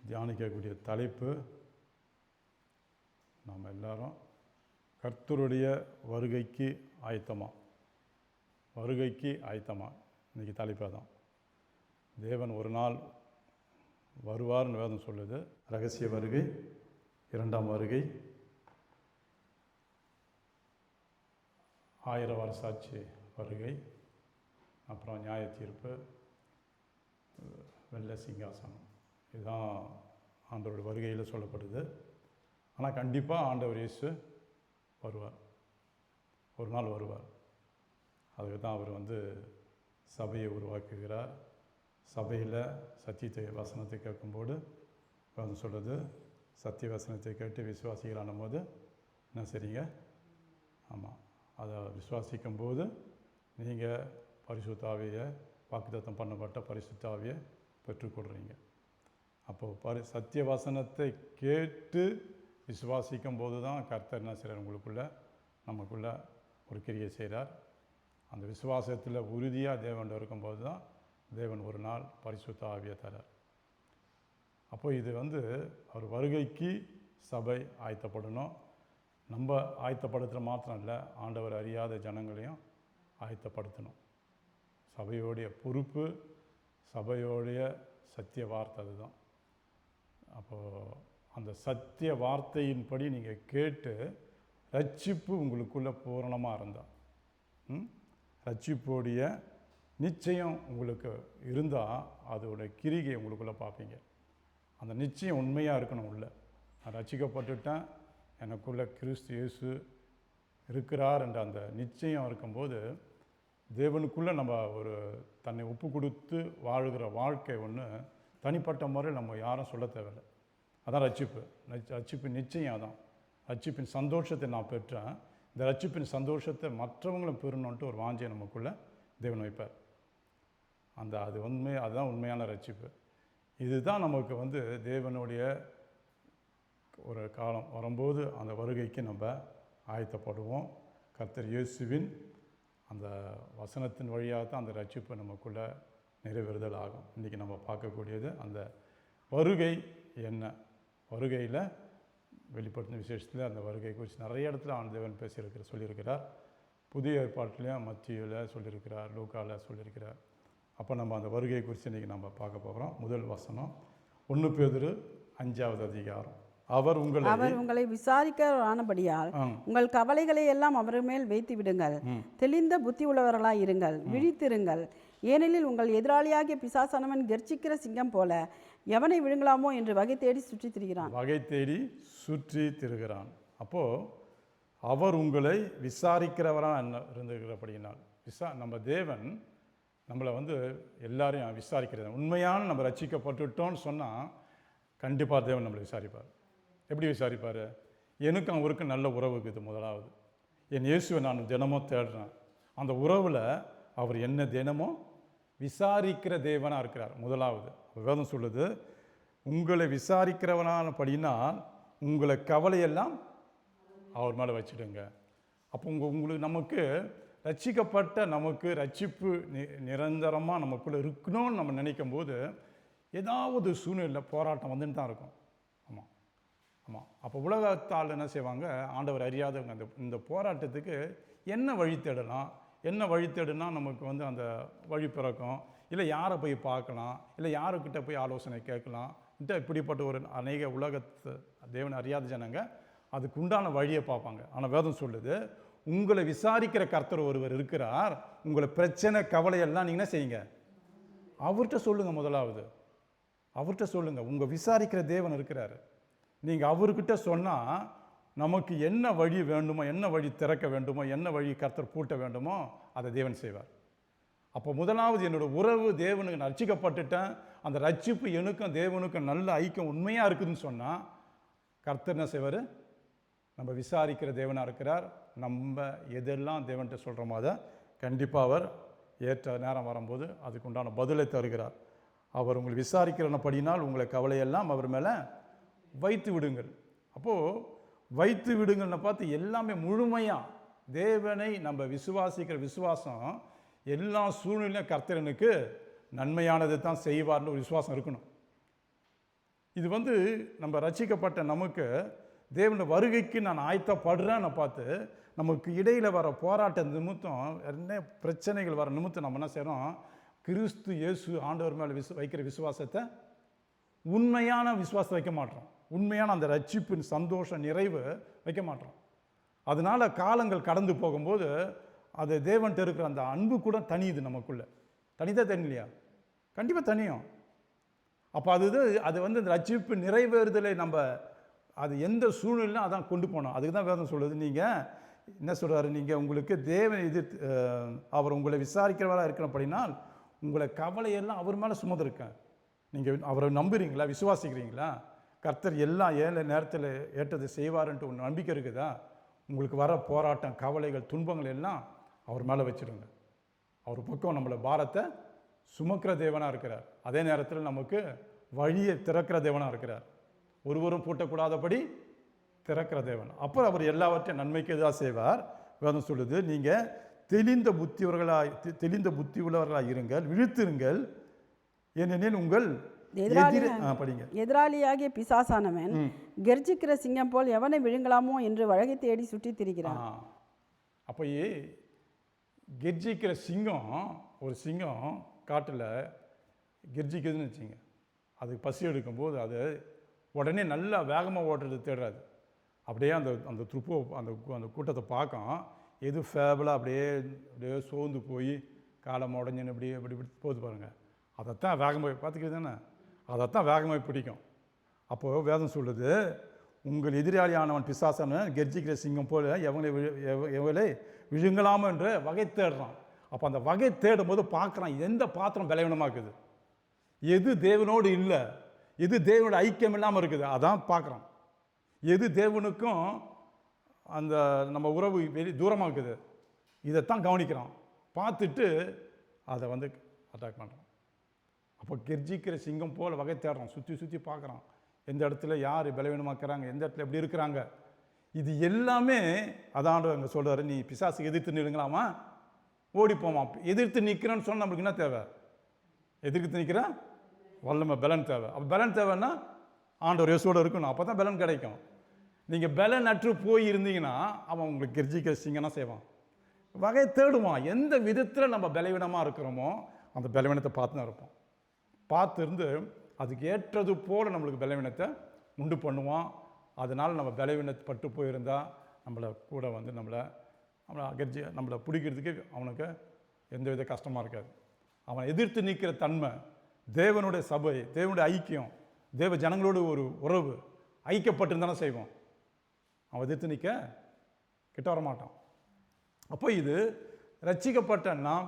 தியானிக்கக்கூடிய தலைப்பு, நாம் எல்லாரும் கர்த்தருடைய வருகைக்கு ஆயத்தமா. இன்றைக்கி தலைப்பாக தான். தேவன் ஒரு நாள் வருவார்னு வேதம் சொல்லுது. ரகசிய வருகை, இரண்டாம் வருகை, 1000 வருஷாட்சி வருகை, அப்புறம் நியாய தீர்ப்பு, வெள்ளை சிங்காசனம். இதுதான் ஆண்டவருடைய வருகையில் சொல்லப்படுது. ஆனால் கண்டிப்பாக ஆண்டவர் இயேசு வருவார், ஒரு நாள் வருவார். அதுக்கு தான் அவர் சபையை உருவாக்குகிறார். சபையில் சத்தியத்தை வசனத்தை கேட்கும்போது சொல்லுது, சத்திய வசனத்தை கேட்டு விசுவாசிகளான போது என்ன சரிங்க? ஆமாம், அதை விசுவாசிக்கும் போது நீங்கள் பரிசுத்த ஆவியை, வாக்குத்தத்தம் பண்ணப்பட்ட பரிசுத்த ஆவியை பெற்றுக்கொள்கிறீங்க. அப்போது சத்திய வசனத்தை கேட்டு விசுவாசிக்கும் போது தான் கர்த்தர் என்ன செய்கிறார்? நமக்குள்ளே ஒரு கிரியை செய்கிறார். அந்த விசுவாசத்தில் உறுதியாக தேவன் இருக்கும்போது தான் தேவன் ஒரு நாள் பரிசுத்த ஆவியை தரார். அப்போ இது அவர் வருகைக்கு சபை ஆயத்தப்படணும். நம்ம ஆயத்தப்படுத்துகிற மாத்திரம் இல்லை, ஆண்டவர் அறியாத ஜனங்களையும் ஆயத்தப்படுத்தணும். சபையோடைய பொறுப்பு, சபையோடைய சத்திய வார்த்தை அதுதான். அப்போது அந்த சத்திய வார்த்தையின்படி நீங்கள் கேட்டு ரட்சிப்பு உங்களுக்குள்ளே பூரணமாக இருந்தால், ரட்சிப்போடைய நிச்சயம் உங்களுக்கு இருந்தால் அதோட கிரிகை உங்களுக்குள்ளே பார்ப்பீங்க. அந்த நிச்சயம் உண்மையாக இருக்கணும். நான் ரட்சிக்கப்பட்டுட்டேன், எனக்குள்ளே கிறிஸ்து இயேசு இருக்கிறார் என்ற அந்த நிச்சயம் இருக்கும்போது தேவனுக்குள்ளே நம்ம ஒரு தன்னை ஒப்பு கொடுத்து வாழுகிற வாழ்க்கை ஒன்று தனிப்பட்ட முறையில் நம்ம யாரும் சொல்ல தேவையில்லை. அதான் ரட்சிப்பு நிச்சயம். அதான் ரட்சிப்பின் சந்தோஷத்தை நான் பெற்றேன். இந்த ரட்சிப்பின் சந்தோஷத்தை மற்றவங்களும் பெறணுன்ட்டு ஒரு வாஞ்சை நமக்குள்ளே தேவன் வைப்பார். அதுதான் உண்மையான ரட்சிப்பு. இதுதான் நமக்கு தேவனுடைய ஒரு காலம் வரும்போது அந்த வருகைக்கு நம்ம ஆயத்தப்படுவோம். கர்த்தர் இயேசுவின் அந்த வசனத்தின் வழியாக தான் அந்த ரட்சிப்பு நமக்குள்ளே நிறைவேறுதல் ஆகும். இன்றைக்கி நம்ம பார்க்கக்கூடியது அந்த வருகை என்ன. வருகையில் வெளிப்படுத்தின விசேஷத்தில் அந்த வருகை குறித்து நிறைய இடத்துல தேவன் சொல்லியிருக்கிறார். புதிய ஏற்பாட்டிலையும் மத்தியில் சொல்லியிருக்கிறார், லூக்காவில் சொல்லியிருக்கிறார். அப்போ நம்ம அந்த வருகை குறித்து இன்றைக்கி நம்ம பார்க்க போகிறோம். முதல் வசனம் 1 பேதுரு 5வது அதிகாரம். அவர் உங்களை விசாரிக்கிறபடியால் உங்கள் கவலைகளை எல்லாம் அவர் மேல் வைத்து விடுங்கள். தெளிந்த புத்தி உள்ளவர்களாய் இருங்கள், விழித்திருங்கள். ஏனெனில் உங்கள் எதிராளியாகிய பிசாசானவன் கர்ச்சிக்கிற சிங்கம் போல எவனை விழுங்கலாமோ என்று வகை தேடி சுற்றி திரிகிறான். அப்போது அவர் உங்களை விசாரிக்கிறவராக இருந்திருக்கிறபடியினால், நம்ம தேவன் நம்மளை எல்லாரையும் விசாரிக்கிறது. உண்மையான நம்ம ரட்சிக்கப்பட்டுட்டோன்னு சொன்னால் கண்டிப்பாக தேவன் நம்மளை விசாரிப்பார். எப்படி விசாரிப்பார்? எனக்கும் அவருக்கும் நல்ல உறவு இருக்குது. முதலாவது, என் இயேசுவை நான் தினமும் தேடுறேன். அந்த உறவில் அவர் என்ன தினமும் விசாரிக்கிற தேவனாக இருக்கிறார். முதலாவது வேதம் சொல்லுது, உங்களை விசாரிக்கிறவனான படினால் உங்களை கவலையெல்லாம் அவர் மேலே வச்சுடுங்க. அப்போ உங்களுக்கு நமக்கு ரட்சிக்கப்பட்ட நமக்கு ரட்சிப்பு நிரந்தரமாக நமக்குள்ளே இருக்கணும்னு நம்ம நினைக்கும் போது ஏதாவது சூழ்நிலை போராட்டம் வந்துட்டு தான் இருக்கும். ஆமாம். அப்போ உலகத்தால் என்ன செய்வாங்க? ஆண்டவர் அறியாதவங்க இந்த போராட்டத்துக்கு என்ன வழி தேடுனா நமக்கு அந்த வழி பிறக்கும். இல்லை யாரை போய் பார்க்கலாம், இல்லை யாருக்கிட்ட போய் ஆலோசனை கேட்கலாம். இப்படிப்பட்ட ஒரு அநேக உலகத்து தேவன் அறியாத ஜனங்க அதுக்கு உண்டான வழியை பார்ப்பாங்க. ஆனால் வேதம் சொல்லுது, உங்களை விசாரிக்கிற கர்த்தர் ஒருவர் இருக்கிறார். உங்களை பிரச்சனை கவலையெல்லாம் நீங்கள் என்ன செய்யுங்க? அவர்கிட்ட சொல்லுங்கள். முதலாவது அவர்கிட்ட சொல்லுங்கள். உங்கள் விசாரிக்கிற தேவன் இருக்கிறார். நீங்கள் அவர்கிட்ட சொன்னால் நமக்கு என்ன வழி வேண்டுமோ, என்ன வழி திறக்க வேண்டுமோ, என்ன வழி கர்த்தர் பூட்ட வேண்டுமோ அதை தேவன் செய்வார். அப்போ முதலாவது என்னோடய உறவு தேவனுக்கு ரட்சிக்கப்பட்டுட்டேன், அந்த ரட்சிப்பு எனக்கும் தேவனுக்கும் நல்ல ஐக்கியம் உண்மையாக இருக்குதுன்னு சொன்னால் கர்த்தர் என்ன செய்வார்? நம்ம விசாரிக்கிற தேவனாக இருக்கிறார். நம்ம எதெல்லாம் தேவன்கிட்ட சொல்கிறோமோ அதை கண்டிப்பாக அவர் ஏற்ற நேரம் வரும்போது அதுக்கு உண்டான பதிலை தருகிறார். அவர் உங்களை விசாரிக்கிறபடினால் உங்களை கவலையெல்லாம் அவர் மேலே வைத்து விடுங்கள். அப்போது வைத்து விடுங்கள்னு பார்த்து எல்லாமே முழுமையாக தேவனை நம்ம விசுவாசிக்கிற விசுவாசம் எல்லா சூழ்நிலையும் கர்த்தரனுக்கு நன்மையானதை தான் செய்வார்னு ஒரு விசுவாசம் இருக்கணும். இது வந்து நம்ம ரட்சிக்கப்பட்ட நமக்கு தேவனுடைய வருகைக்கு நான் ஆயத்தப்படுறேன்னு பார்த்து நமக்கு இடையில் வர போராட்ட நிமித்தம் என்ன பிரச்சனைகள் வர நிமித்தம் நம்ம என்ன செய்கிறோம், கிறிஸ்து இயேசு ஆண்டவர் மேலே வைக்கிற விசுவாசத்தை, உண்மையான விசுவாசத்தை வைக்க மாட்டோம். உண்மையான அந்த ரட்சிப்பின் சந்தோஷ நிறைவு வைக்க மாட்டோம். அதனால் காலங்கள் கடந்து போகும்போது அது தேவன்கிட்ட இருக்கிற அந்த அன்பு கூட தனியுது நமக்குள்ள. தனிதான் தெரியலையா? கண்டிப்பாக தனியும். அப்போ அது வந்து இந்த ரட்சிப்பு நிறைவேறுதலை நம்ம அது எந்த சூழ்நிலையும் அதான் கொண்டு போனோம். அதுக்கு தான் வேதம் சொல்லுது, நீங்கள் என்ன சொல்கிறாரு, நீங்கள் உங்களுக்கு தேவன் அவர் உங்களை விசாரிக்கிறவராக இருக்கிற அப்படின்னால் உங்களை கவலையெல்லாம் அவர் மேலே சுமந்திருக்கேன். நீங்கள் அவரை நம்புறீங்களா, விசுவாசிக்கிறீங்களா? கர்த்தர் எல்லாம் ஏழை நேரத்தில் ஏற்றதை செய்வாருன்ட்டு ஒரு நம்பிக்கை இருக்குதா? உங்களுக்கு வர போராட்டம், கவலைகள், துன்பங்கள் எல்லாம் அவர் மேலே வச்சுடுங்க. அவர் பக்கம் நம்மளை பாரத்தை சுமக்கிற தேவனாக இருக்கிறார். அதே நேரத்தில் நமக்கு வழியை திறக்கிற தேவனாக இருக்கிறார். ஒருவரும் பூட்டக்கூடாதபடி திறக்கிற தேவன். அப்புறம் அவர் எல்லாவற்றையும் நன்மைக்கு எதாக செய்வார். வேதம் சொல்லுது, நீங்கள் தெளிந்த புத்தி உள்ளவர்களாக இருங்கள், விழித்திருங்கள், ஏனெனில் உங்கள் எதிராளியாகிய பிசாசானவன் கெர்ச்சிக்கிற சிங்கம் போல் எவனை விழுங்கலாமோ என்று வழக்கை தேடி சுற்றி திரிகிறான். அப்போ கெர்ச்சிக்கிற சிங்கம், ஒரு சிங்கம் காட்டில் கெர்ச்சிக்குதுன்னு வச்சுங்க, அதுக்கு பசி எடுக்கும்போது அது உடனே நல்லா வேகமாக ஓட்டுறது தேடுறாது. அப்படியே அந்த துருப்பு அந்த கூட்டத்தை பார்க்கும், எது ஃபேபிளாக அப்படியே சோர்ந்து போய் காலம் உடஞ்சின்னு இப்படி போகுது பாருங்கள், அதைத்தான் வேகமாக பார்த்துக்கிறது தானே, அதைத்தான் வேகமாக பிடிக்கும். அப்போது வேதம் சொல்லுது, உங்கள் எதிராளியானவன் பிசாசான கெர்ச்சிக்கிற சிங்கம் போல எவளை விழுங்கலாமோ என்ற வகை தேடுறான். அப்போ அந்த வகை தேடும் போது பார்க்குறான், எந்த பாத்திரம் பலவீனமாக இருக்குது, எது தேவனோடு இல்லை, எது தேவனோட ஐக்கியம் இல்லாமல் இருக்குது, அதான் பார்க்குறான். எது தேவனுக்கும் அந்த நம்ம உறவு தூரமாக இருக்குது, இதைத்தான் கவனிக்கிறான். பார்த்துட்டு அதை வந்து அட்டாக் பண்ணுறான். அப்போ கெர்ச்சிக்கிற சிங்கம் போல் வகை தேடுறான், சுற்றி பார்க்குறான், எந்த இடத்துல யார் பலவீனமாக்குறாங்க, எந்த இடத்துல எப்படி இருக்கிறாங்க. இது எல்லாமே அதான் அங்கே சொல்கிறாரு, நீ பிசாசு எதிர்த்து நிற்கலாமா, ஓடிப்போமா. எதிர்த்து நிற்கிறேன்னு சொன்னால் நம்மளுக்கு என்ன தேவை? எதிர்த்து நிற்கிறேன் வல்லமை, பலன் தேவை. அப்போ பலன் தேவைன்னா ஆண்டவர் இயேசுவோடு இருக்கணும், அப்போ தான் பலன் கிடைக்கும். நீங்கள் பலன் அற்று போய் இருந்தீங்கன்னா அவன் உங்களுக்கு கெர்ச்சிக்கிற சிங்கம்னா செய்வான், வகை தேடுவான். எந்த விதத்தில் நம்ம பலவீனமாக இருக்கிறோமோ அந்த பலவீனத்தை பார்த்து தான் இருப்போம். பார்த்து இருந்து அதுக்கு ஏற்றது போல் நம்மளுக்கு பலவீனத்தை உண்டு பண்ணுவான். அதனால் நம்ம பலவீனப்பட்டு போயிருந்தால் நம்மளை கூட வந்து நம்மளை பிடிக்கிறதுக்கு அவனுக்கு எந்த வித கஷ்டமாக இருக்காது. அவனை எதிர்த்து நிற்கிற தன்மை, தேவனுடைய சபை, தேவனுடைய ஐக்கியம், தேவ ஜனங்களோடு ஒரு உறவு ஐக்கியப்பட்டிருந்தானே செய்வோம். அவன் எதிர்த்து நிற்க கிட்ட வர மாட்டான். அப்போ இது ரட்சிக்கப்பட்ட நாம்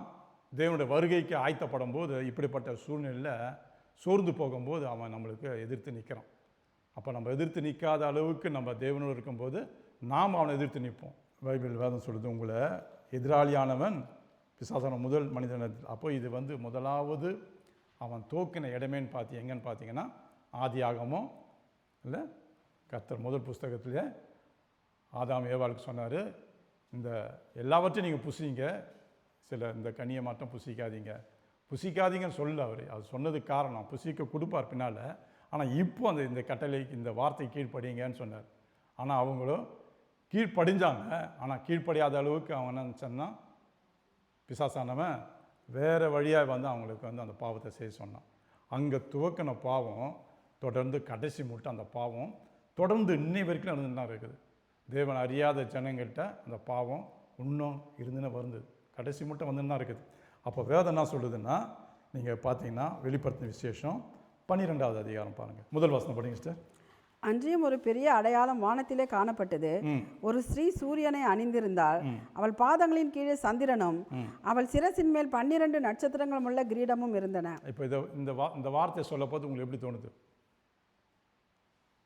தேவனுடைய வருகைக்கு ஆயத்தப்படும் போது இப்படிப்பட்ட சூழ்நிலையில் சோர்ந்து போகும்போது அவன் நம்மளுக்கு எதிர்த்து நிற்கிறான். அப்போ நம்ம எதிர்த்து நிற்காத அளவுக்கு நம்ம தேவனோடு இருக்கும்போது நாம் அவனை எதிர்த்து நிற்போம். பைபிள் வேதம் சொல்லுது, உங்களை எதிராளியானவன் பிசாசான முதல் மனிதன். அப்போ இது வந்து முதலாவது அவன் தோக்கின இடமேன்னு எங்கன்னு பார்த்தீங்கன்னா ஆதியாகமம் இல்லை, கர்த்தர் முதல் புஸ்தகத்திலே ஆதாம் ஏவாளுக்கு சொன்னார், இந்த எல்லாவற்றையும் நீங்கள் புசிங்க, சில இந்த கனியை மட்டும் புசிக்காதீங்கன்னு சொல்லல அவர். அது சொன்னதுக்கு காரணம் புசிக்க கொடுப்பார் பின்னால். ஆனால் இப்போ இந்த கட்டளைக்கு இந்த வார்த்தை கீழ்ப்படிங்கன்னு சொன்னார். ஆனால் அவங்களும் கீழ்ப்படிஞ்சாங்க. ஆனால் கீழ்ப்படியாத அளவுக்கு அவன் என்ன நினச்சான்னா, பிசாசானவன் வேறு வழியாக வந்து அவங்களுக்கு வந்து அந்த பாவத்தை செய்ய சொன்னான். அங்கே துவக்கின பாவம் தொடர்ந்து கடைசி மட்டும் அந்த பாவம் தொடர்ந்து இன்னை வரைக்கும் நடந்துன்னு தான் இருக்குது. தேவன் அறியாத ஜனங்கள்கிட்ட அந்த பாவம் இன்னும் இருந்துன்னு வருது, கடைசி மட்டும் வந்துன்னு தான் இருக்குது. அப்போ வேதம் என்ன சொல்லுதுன்னா, நீங்கள் பார்த்தீங்கன்னா வெளிப்படுத்தின விசேஷம் 12வது அதிகாரம் பாருங்கள், முதல் வசனம் படிங்க சிஸ்டர். அன்றியும் ஒரு பெரிய அடையாளம் வானத்திலே காணப்பட்டது. ஒரு ஸ்ரீ சூரியனை அணிந்திருந்தாள், அவள் பாதங்களின் கீழே சந்திரனும் அவள் சிரசின் மேல் 12 நட்சத்திரங்களும் உள்ள கிரீடமும் இருந்தன. இப்போ இந்த வார்த்தை சொல்ல போது உங்களுக்கு எப்படி தோணுது?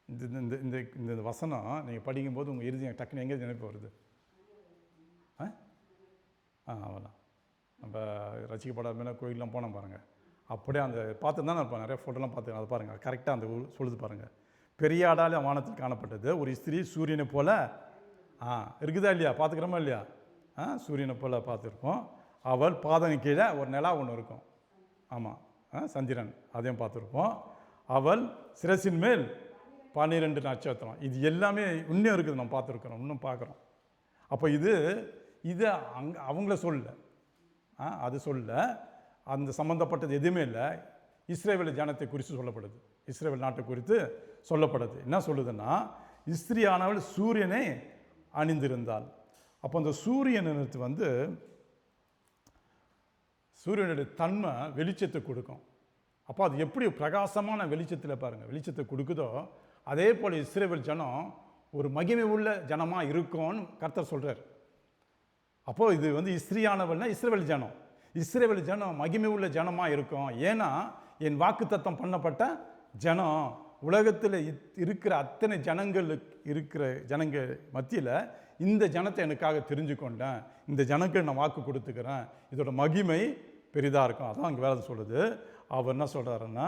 இந்த வசனம் நீங்கள் படிக்கும்போது உங்கள் இறுதி டக்குன்னு எங்கே நினைப்பு வருது? அவ்வளோ நம்ம ரசிக்கப்படாத கோயிலெலாம் போனோம் பாருங்கள், அப்படியே அந்த பார்த்து தான் இருப்போம், நிறைய ஃபோட்டோலாம் பார்த்து அதை பாருங்கள், கரெக்டாக அந்த சொல்லுது பாருங்கள். பெரிய ஆடாலே வானத்தில் காணப்பட்டது, ஒரு ஸ்திரீ சூரியனை போல் இருக்குதா இல்லையா, பார்த்துக்கிறோமா இல்லையா? சூரியனை போல் பார்த்துருப்போம். அவள் பாதம் கீழே ஒரு நிலா ஒன்று இருக்கும், ஆமாம், சந்திரன், அதையும் பார்த்துருப்போம். அவள் சிரசின் மேல் 12 நட்சத்திரம். இது எல்லாமே இன்னும் இருக்குது, நம்ம பார்த்துருக்குறோம், இன்னும் பார்க்குறோம். அப்போ இதை அவங்கள சொல்ல, அது சொல்ல, அந்த சம்மந்தப்பட்டது எதுவுமே இல்லை. இஸ்ரேவேல் ஜனத்தை குறித்து சொல்லப்படுது, இஸ்ரேவேல் நாட்டை குறித்து சொல்லப்படுது. என்ன சொல்லுதுன்னா, இஸ்திரியானவள் சூரியனை அணிந்திருந்தாள். அப்போ அந்த சூரியனுக்கு வந்து சூரியனுடைய தன்மை வெளிச்சத்தை கொடுக்கும். அப்போ அது எப்படி பிரகாசமான வெளிச்சத்தில் பாருங்கள் வெளிச்சத்தை கொடுக்குதோ, அதே போல் இஸ்ரேவேல் ஜனம் ஒரு மகிமை உள்ள ஜனமாக இருக்கும்னு கர்த்தர் சொல்கிறார். அப்போது இது வந்து இஸ்திரியானவள்னா இஸ்ரேவேல் ஜனம், இஸ்ரேவேல் ஜனம் மகிமை உள்ள ஜனமாக இருக்கும். ஏன்னா என் வாக்குத்தத்தம் பண்ணப்பட்ட ஜனம், உலகத்தில் இருக்கிற அத்தனை ஜனங்களுக்கு இருக்கிற ஜனங்கள் மத்தியில் இந்த ஜனத்தை எனக்காக தெரிஞ்சு கொண்டேன், இந்த ஜனங்களுக்கு நான் வாக்கு கொடுத்துக்கிறேன், இதோட மகிமை பெரிதாக இருக்கும். அதான் அங்கே வேலை சொல்லுது. அவர் என்ன சொல்கிறாருன்னா,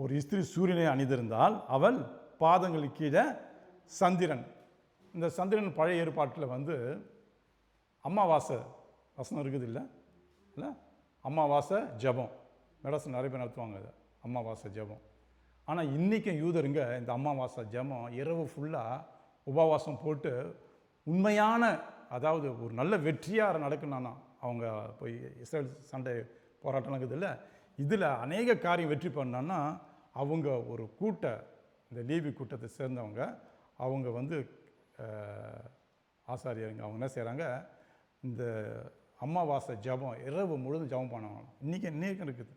ஒரு இஸ்திரி சூரியனை அணிந்திருந்தால் அவள் பாதங்களுக்கு கீழே சந்திரன். இந்த சந்திரன் பழைய ஏற்பாட்டில் வந்து அமாவாசை வசனம் இருக்குது இல்லை இல்லை, அமாவாசை ஜபம் மெடசன் நிறைய பேர் நடத்துவாங்க அதை, அமாவாசை ஜபம். ஆனால் இன்றைக்கும் யூதருங்க இந்த அமாவாசை ஜபம் இரவு ஃபுல்லாக உபவாசம் போட்டு உண்மையான, அதாவது ஒரு நல்ல வெற்றியாக நடக்கணும்னா, அவங்க போய் இஸ்ரேல் சண்டை போராட்டம் நடக்குது இல்லை, இதில் அநேக காரியம் வெற்றி பண்ணான்னா அவங்க ஒரு இந்த லேவி கூட்டத்தை சேர்ந்தவங்க, அவங்க வந்து ஆசாரியருங்க, அவங்க என்ன செய்கிறாங்க, இந்த அமாவாசை ஜபம் இரவு முழுதும் ஜபம் பண்ணுவாங்க. இன்றைக்கும் இருக்குது.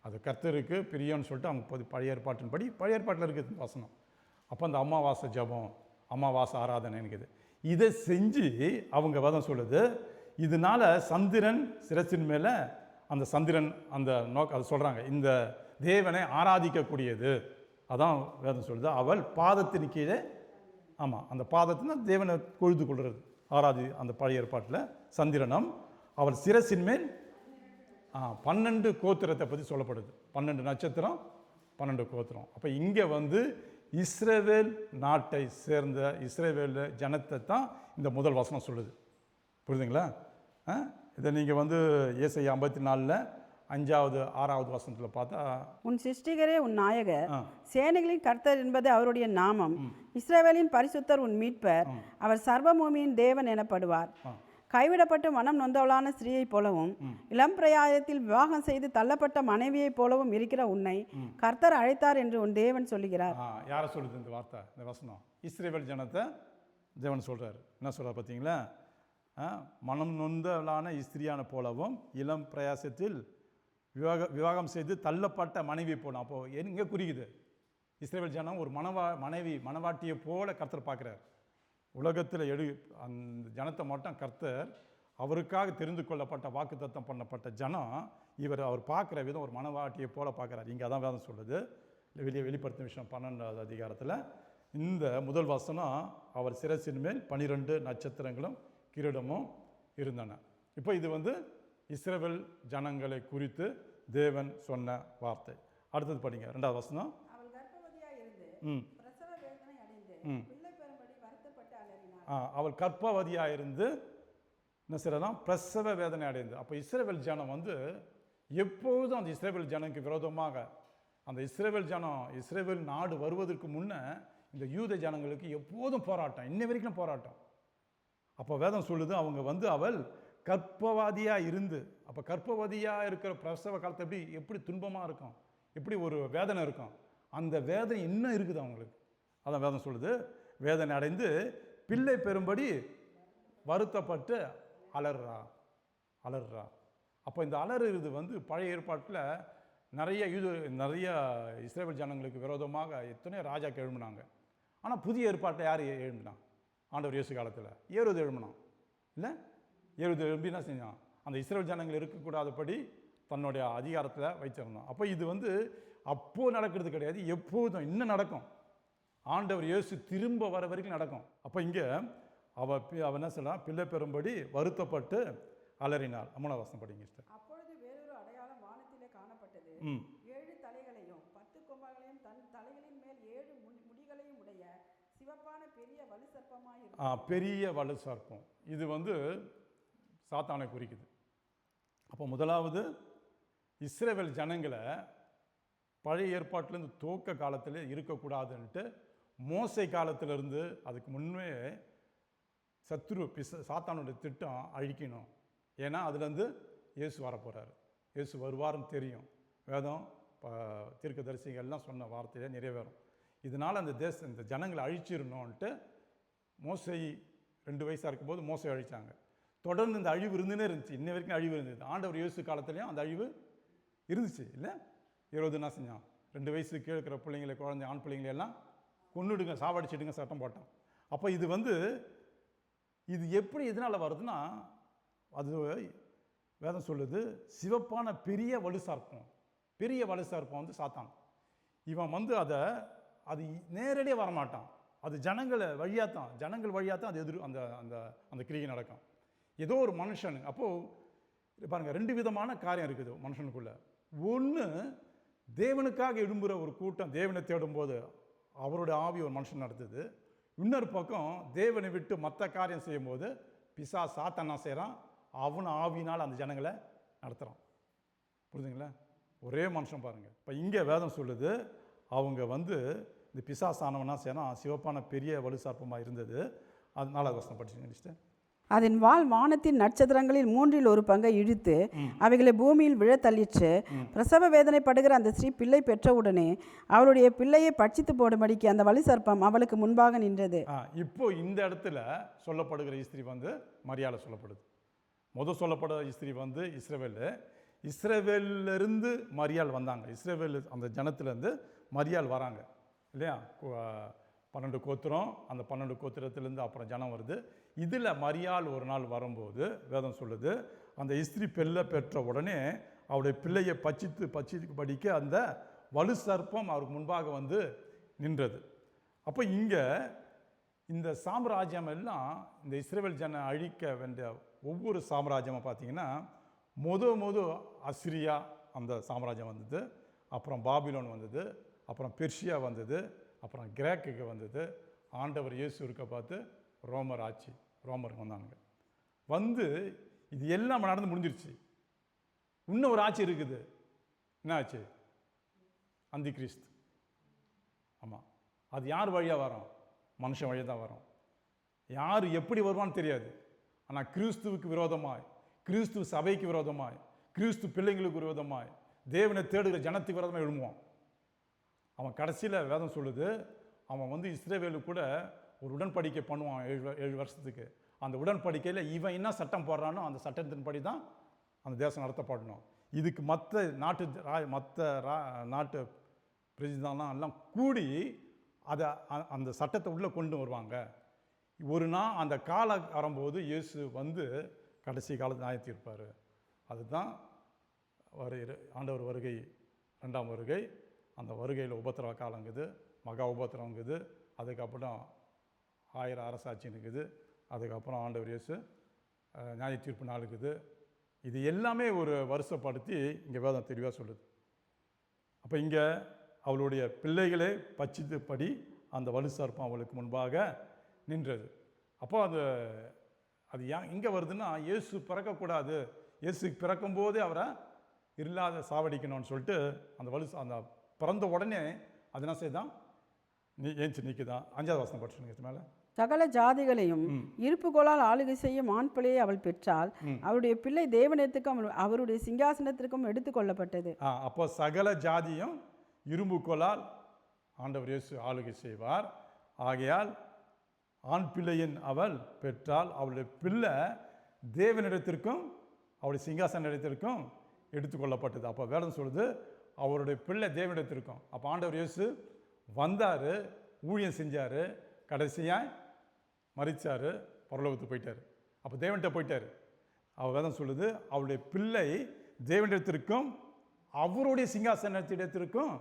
அது கர்த்தருக்கு பிரியம்னு சொல்லிட்டு அவங்க பழைய ஏற்பாட்டின்படி பழைய ஏற்பாட்டில் இருக்குது வசனம். அப்போ அந்த அமாவாசை ஜபம், அமாவாசை ஆராதனை இருக்குது. இதை செஞ்சு அவங்க வேதம் சொல்லுது, இதனால சந்திரன் சிரசின் மேலே அந்த சந்திரன் அந்த அதை சொல்கிறாங்க, இந்த தேவனை ஆராதிக்கக்கூடியது. அதான் வேதம் சொல்லுது. அவள் பாதத்தின் கீழே, ஆமாம், அந்த பாதத்தின் தேவனை கொழுது கொள்வது அந்த பழைய ஏற்பாட்டில் சந்திரனம். அவள் சிரசின் மேல் 12 கோத்திரத்தை பற்றி சொல்லப்படுது. 12 நட்சத்திரம், 12 கோத்திரம். அப்போ இங்கே வந்து இஸ்ரவேல் நாட்டை சேர்ந்த இஸ்ரவேல் ஜனத்தை தான் இந்த முதல் வசனம் சொல்லுது. புரியுதுங்களா? இதை நீங்கள் வந்து ஏசாயா 54 5வது 6வது வசனத்தில் பார்த்தா, உன் சிருஷ்டிகரே உன் நாயகர், சேனைகளின் கர்த்தர் என்பது அவருடைய நாமம், இஸ்ரவேலின் பரிசுத்தர் உன் மீட்பர், அவர் சர்வபூமியின் தேவன் எனப்படுவார். கைவிடப்பட்டு மனம் நொந்தவளான ஸ்திரீயைப் போலவும் இளம் பிரயாயத்தில் விவாகம் செய்து தள்ளப்பட்ட மனைவியைப் போலவும் இருக்கிற உன்னை கர்த்தர் அழைத்தார் என்று உன் தேவன் சொல்லுகிறார். யாரை சொல்லுது இந்த வார்த்தை, இந்த வசனம்? இஸ்ரவேல் ஜனத்தை தேவன் சொல்கிறார். என்ன சொல்கிறார் பார்த்தீங்களா? மனம் நொந்தவளான ஸ்திரியான போலவும் இளம் பிரயாசத்தில் விவாகம் செய்து தள்ளப்பட்ட மனைவி போல. அப்போது எங்கே குறிக்குது? இஸ்ரவேல் ஜனம் ஒரு மனைவாட்டியை போல கர்த்தர் பார்க்குறார். உலகத்தில் அந்த ஜனத்தை மட்டும் கர்த்தர் அவருக்காக தெரிந்து கொள்ளப்பட்ட வாக்குத்தத்தம் பண்ணப்பட்ட ஜனம், அவர் பார்க்குற விதம் ஒரு மனவாட்டியை போல பார்க்குறார். இங்கே அதான் வேதம் சொல்லுது. வெளிப்படுத்தும் விஷயம் 12வது அதிகாரத்தில் இந்த முதல் வசனம், அவர் சிரசின் மேல் 12 நட்சத்திரங்களும் கிரீடமும் இருந்தன. இப்போ இது வந்து இஸ்ரவேல் ஜனங்களை குறித்து தேவன் சொன்ன வார்த்தை. அடுத்தது படிங்க, 2வது வசனம். அவள் கர்ப்பவதியாக இருந்து என்ன செய்யலாம், பிரசவ வேதனை அடைந்து. அப்போ இஸ்ரவேல் ஜனம் வந்து எப்போதும் அந்த இஸ்ரவேல் ஜனங்களுக்கு விரோதமாக, அந்த இஸ்ரவேல் நாடு வருவதற்கு முன்னே இந்த யூத ஜனங்களுக்கு எப்போதும் போராட்டம், இன்ன வரைக்கும் போராட்டம். அப்போ வேதம் சொல்லுது, அவங்க வந்து அவள் கர்ப்பவதியாக இருந்து. அப்போ கர்ப்பவதியாக இருக்கிற பிரசவ காலத்தை எப்படி துன்பமாக இருக்கும், எப்படி ஒரு வேதனை இருக்கும், அந்த வேதனை இன்னும் இருக்குது அவங்களுக்கு. அதான் வேதம் சொல்லுது, வேதனை அடைந்து பிள்ளை பெறும்படி வருத்தப்பட்டு அலறா. அப்போ இந்த அலறுறது வந்து பழைய ஏற்பாட்டில் நிறைய இஸ்ரவேல் ஜனங்களுக்கு விரோதமாக எத்தனையோ ராஜாக்கு எழும்பினாங்க. ஆனால் புதிய ஏற்பாட்டில் யார் எழும்பினான்? ஆண்டவர் இயேசு காலத்தில் ஏரோது எழும்பினான் இல்லை? ஏரோது எழும்பி என்ன செஞ்சான்? அந்த இஸ்ரவேல் ஜனங்கள் இருக்கக்கூடாதபடி தன்னுடைய அதிகாரத்தில் வைத்திருந்தான். அப்போ இது வந்து அப்போது நடக்கிறது கிடையாது, எப்போதும் இன்னும் நடக்கும். ஆண்டவர் இயேசு திரும்ப வர வரைக்கும் நடக்கும். அப்போ இங்கே அவ என்ன சொல்லலாம், பிள்ளை பெறும்படி வருத்தப்பட்டு அலறினாள். 3வது வசனம் படிங்க. அப்பொழுது வேறொரு அடையாளம் வானத்திலே காணப்பட்டது. 7 தலைகளையும் 10 கொம்புகளையும் தன் தலைகளின் மேல் 7 முடிகளையும் உடைய சிவப்பான பெரிய வலு சர்ப்பமாய் பெரிய வலு சர்ப்பம். இது வந்து சாத்தானை குறிக்குது. அப்போ முதலாவது இஸ்ரவேல் ஜனங்களை பழைய ஏற்பாட்டிலேருந்து துவக்க காலத்தில் இருக்கக்கூடாதுன்ட்டு மோசை காலத்திலேருந்து அதுக்கு முன்னே சத்ரு சாத்தானுடைய திட்டம் அழிக்கணும். ஏன்னா அதுலேருந்து இயேசு வரப்போகிறாரு, இயேசு வருவார்னு தெரியும். வேதம் தீர்க்கதரிசிகள்லாம் சொன்ன வார்த்தையை நிறைவேறும். இதனால் அந்த இந்த ஜனங்களை அழிச்சிடணும்ன்ட்டு மோசை 2 வயசாக இருக்கும்போது மோசை அழித்தாங்க. தொடர்ந்து இந்த அழிவு இருந்துன்னே இருந்துச்சு, இன்ன வரைக்கும் அழிவு இருந்தது. ஆண்டவர் இயேசு காலத்துலேயும் அந்த அழிவு இருந்துச்சு இல்லை. 20 என்ன செஞ்சான், 2 வயசுக்கு கீழே இருக்கிற பிள்ளைங்களை, குழந்தை ஆண் பிள்ளைங்களை எல்லாம் கொன்னுடுங்க, சாவடிச்சிடுங்க சட்டம் போட்டான். அப்போ இது எப்படி எதனால் வருதுன்னா, அது வேதம் சொல்லுது, சிவப்பான பெரிய வலுசார்ப்பம், பெரிய வலுசார்ப்பம் வந்து சாத்தான். இவன் அது நேரடியாக வரமாட்டான், அது ஜனங்கள் வழியாத்தான் அது அந்த கிரியை நடக்கும். ஏதோ ஒரு மனுஷனுக்கு அப்போது பாருங்கள், 2 விதமான காரியம் இருக்குது மனுஷனுக்குள்ள. ஒன்று, தேவனுக்காக எழும்புகிற ஒரு கூட்டம் தேவனை தேடும்போது அவருடைய ஆவி ஒரு மனுஷன் நடத்துது. இன்னொரு பக்கம் தேவனை விட்டு மற்ற காரியம் செய்யும்போது சாத்தானா செய்கிறான், அவன் ஆவினால் அந்த ஜனங்களை நடத்துகிறான். புரிஞ்சுங்களா? ஒரே மனுஷன் பாருங்கள். இப்போ இங்கே வேதம் சொல்லுது, அவங்க இந்த பிசாசானவனா செய்யணும், சிவப்பான பெரிய வலுசார்ப்பமாக இருந்தது. அது 4வது வசனம் படிச்சுங்க. அதன் வாள் வானத்தின் நட்சத்திரங்களில் 1/3 பங்கை இழுத்து அவைகளை பூமியில் விழ தள்ளிற்று. பிரசவ வேதனைப்படுகிற அந்த ஸ்ரீ பிள்ளை பெற்றவுடனே அவளுடைய பிள்ளையை பட்சித்து போடும்படிக்கு அந்த வலுசர்ப்பம் அவளுக்கு முன்பாக நின்றது. இப்போ இந்த இடத்துல சொல்லப்படுகிற இஸ்திரி மரியாதை சொல்லப்படுது. முதல் சொல்லப்படுற இஸ்திரி இஸ்ரவேலிருந்து மரியாள் வந்தாங்க. இஸ்ரவேல் அந்த ஜனத்திலேருந்து மரியாள் வராங்க இல்லையா? 12 கோத்திரம், அந்த 12 கோத்திரத்திலேருந்து அப்புறம் ஜனம் வருது. இதில் மரியாள் ஒரு நாள் வரும்போது வேதம் சொல்லுது, அந்த இஸ்திரி பிள்ளை பெற்ற உடனே அவருடைய பிள்ளையை பட்சித்து படிக்க அந்த வலு சர்ப்பம் அவருக்கு முன்பாக நின்றது. அப்போ இங்கே இந்த சாம்ராஜ்யம் எல்லாம், இந்த இஸ்ரவேல் ஜன அழிக்க வேண்டிய ஒவ்வொரு சாம்ராஜ்யமாக பார்த்தீங்கன்னா, மொத அசிரியா அந்த சாம்ராஜ்யம் வந்தது, அப்புறம் பாபிலோன் வந்தது, அப்புறம் பெர்ஷியா வந்தது, அப்புறம் கிரேக்குக்கு வந்தது. ஆண்டவர் இயேசு இருக்க பார்த்து ரோமர் வந்தாங்க. இது எல்லாம் நடந்து முடிஞ்சிருச்சு. இன்னும் ஒரு ஆட்சி இருக்குது. என்ன ஆச்சு? அந்தி கிறிஸ்து. ஆமாம், அது யார் வழியாக வரும்? மனுஷன் வழியாக தான் வரும். யார் எப்படி வருவான்னு தெரியாது. ஆனால் கிறிஸ்துவுக்கு விரோதமாய், கிறிஸ்து சபைக்கு விரோதமாய், கிறிஸ்து பிள்ளைங்களுக்கு விரோதமாய், தேவனை தேடுகிற ஜனத்துக்கு விரோதமாக எழும்புவான். அவன் கடைசியில் வேதம் சொல்லுது, அவன் இஸ்ரவேலு கூட ஒரு உடன்படிக்கை பண்ணுவான் 7 வருஷத்துக்கு. அந்த உடன்படிக்கையில் இவன் என்ன சட்டம் போடுறானோ அந்த சட்டத்தின்படி தான் அந்த தேசம் நடத்தப்படணும். இதுக்கு மற்ற நாட்டு பிரதிதான் எல்லாம் கூடி அதை அந்த சட்டத்தை உள்ளே கொண்டு வருவாங்க. ஒரு நாள் அந்த காலம் வரும்போது இயேசு கடைசி காலத்தை நியாயத்தி இருப்பார். அதுதான் ஆண்டவர் வருகை, 2ஆம் வருகை. அந்த வருகையில் உபத்திரவ காலங்குது, மகா உபத்திரவங்குது, அதுக்கப்புறம் 1000 அரசாட்சி இருக்குது, அதுக்கப்புறம் ஆண்டவர் இயேசு நியாய தீர்ப்பு நாள் இருக்குது. இது எல்லாமே ஒரு வருஷப்படுத்தி இங்கே வேதம் தெளிவாக சொல்லுது. அப்போ இங்கே அவளுடைய பிள்ளைகளே பட்சித்தபடி அந்த வலு சர்ப்பம் அவளுக்கு முன்பாக நின்றது. அப்போ அது ஏன் இங்கே வருதுன்னா, இயேசு பிறக்கக்கூடாது, இயேசு பிறக்கும்போதே அவரை இல்லாத சாவடிக்கணும்னு சொல்லிட்டு அந்த பிறந்த உடனே அது என்ன செய்தான், ஏஞ்சி நிற்குதான். 5வது வசனம் படிச்சுங்க மேலே. சகல ஜாதிகளையும் இருப்புகோளால் ஆளுகை செய்யும் ஆண் பிள்ளையை அவள் பெற்றால் அவருடைய பிள்ளை தேவனத்துக்கும் அவருடைய சிங்காசனத்திற்கும் எடுத்துக்கொள்ளப்பட்டது. அப்போ சகல ஜாதியும் இரும்புகோளால் ஆண்டவர் இயேசு ஆளுகை செய்வார். ஆகையால் ஆண் பிள்ளையின் அவள் பெற்றால் அவளுடைய பிள்ளை தேவனிடத்திற்கும் அவருடைய சிங்காசன இடத்திற்கும் எடுத்துக்கொள்ளப்பட்டது. அப்போ வேதம் சொல்லுது, அவருடைய பிள்ளை தேவனிடத்திற்கும். அப்போ ஆண்டவர் இயேசு வந்தார், ஊழியம் செஞ்சார், கடைசியாக மரித்தார், பரலோகத்துக்கு போயிட்டார். அப்போ தேவன்கிட்ட போயிட்டார். அவர் வேதம் சொல்லுது, அவருடைய பிள்ளை தேவனிடத்திற்கும் அவருடைய சிங்காசனத்திடத்திற்கும்.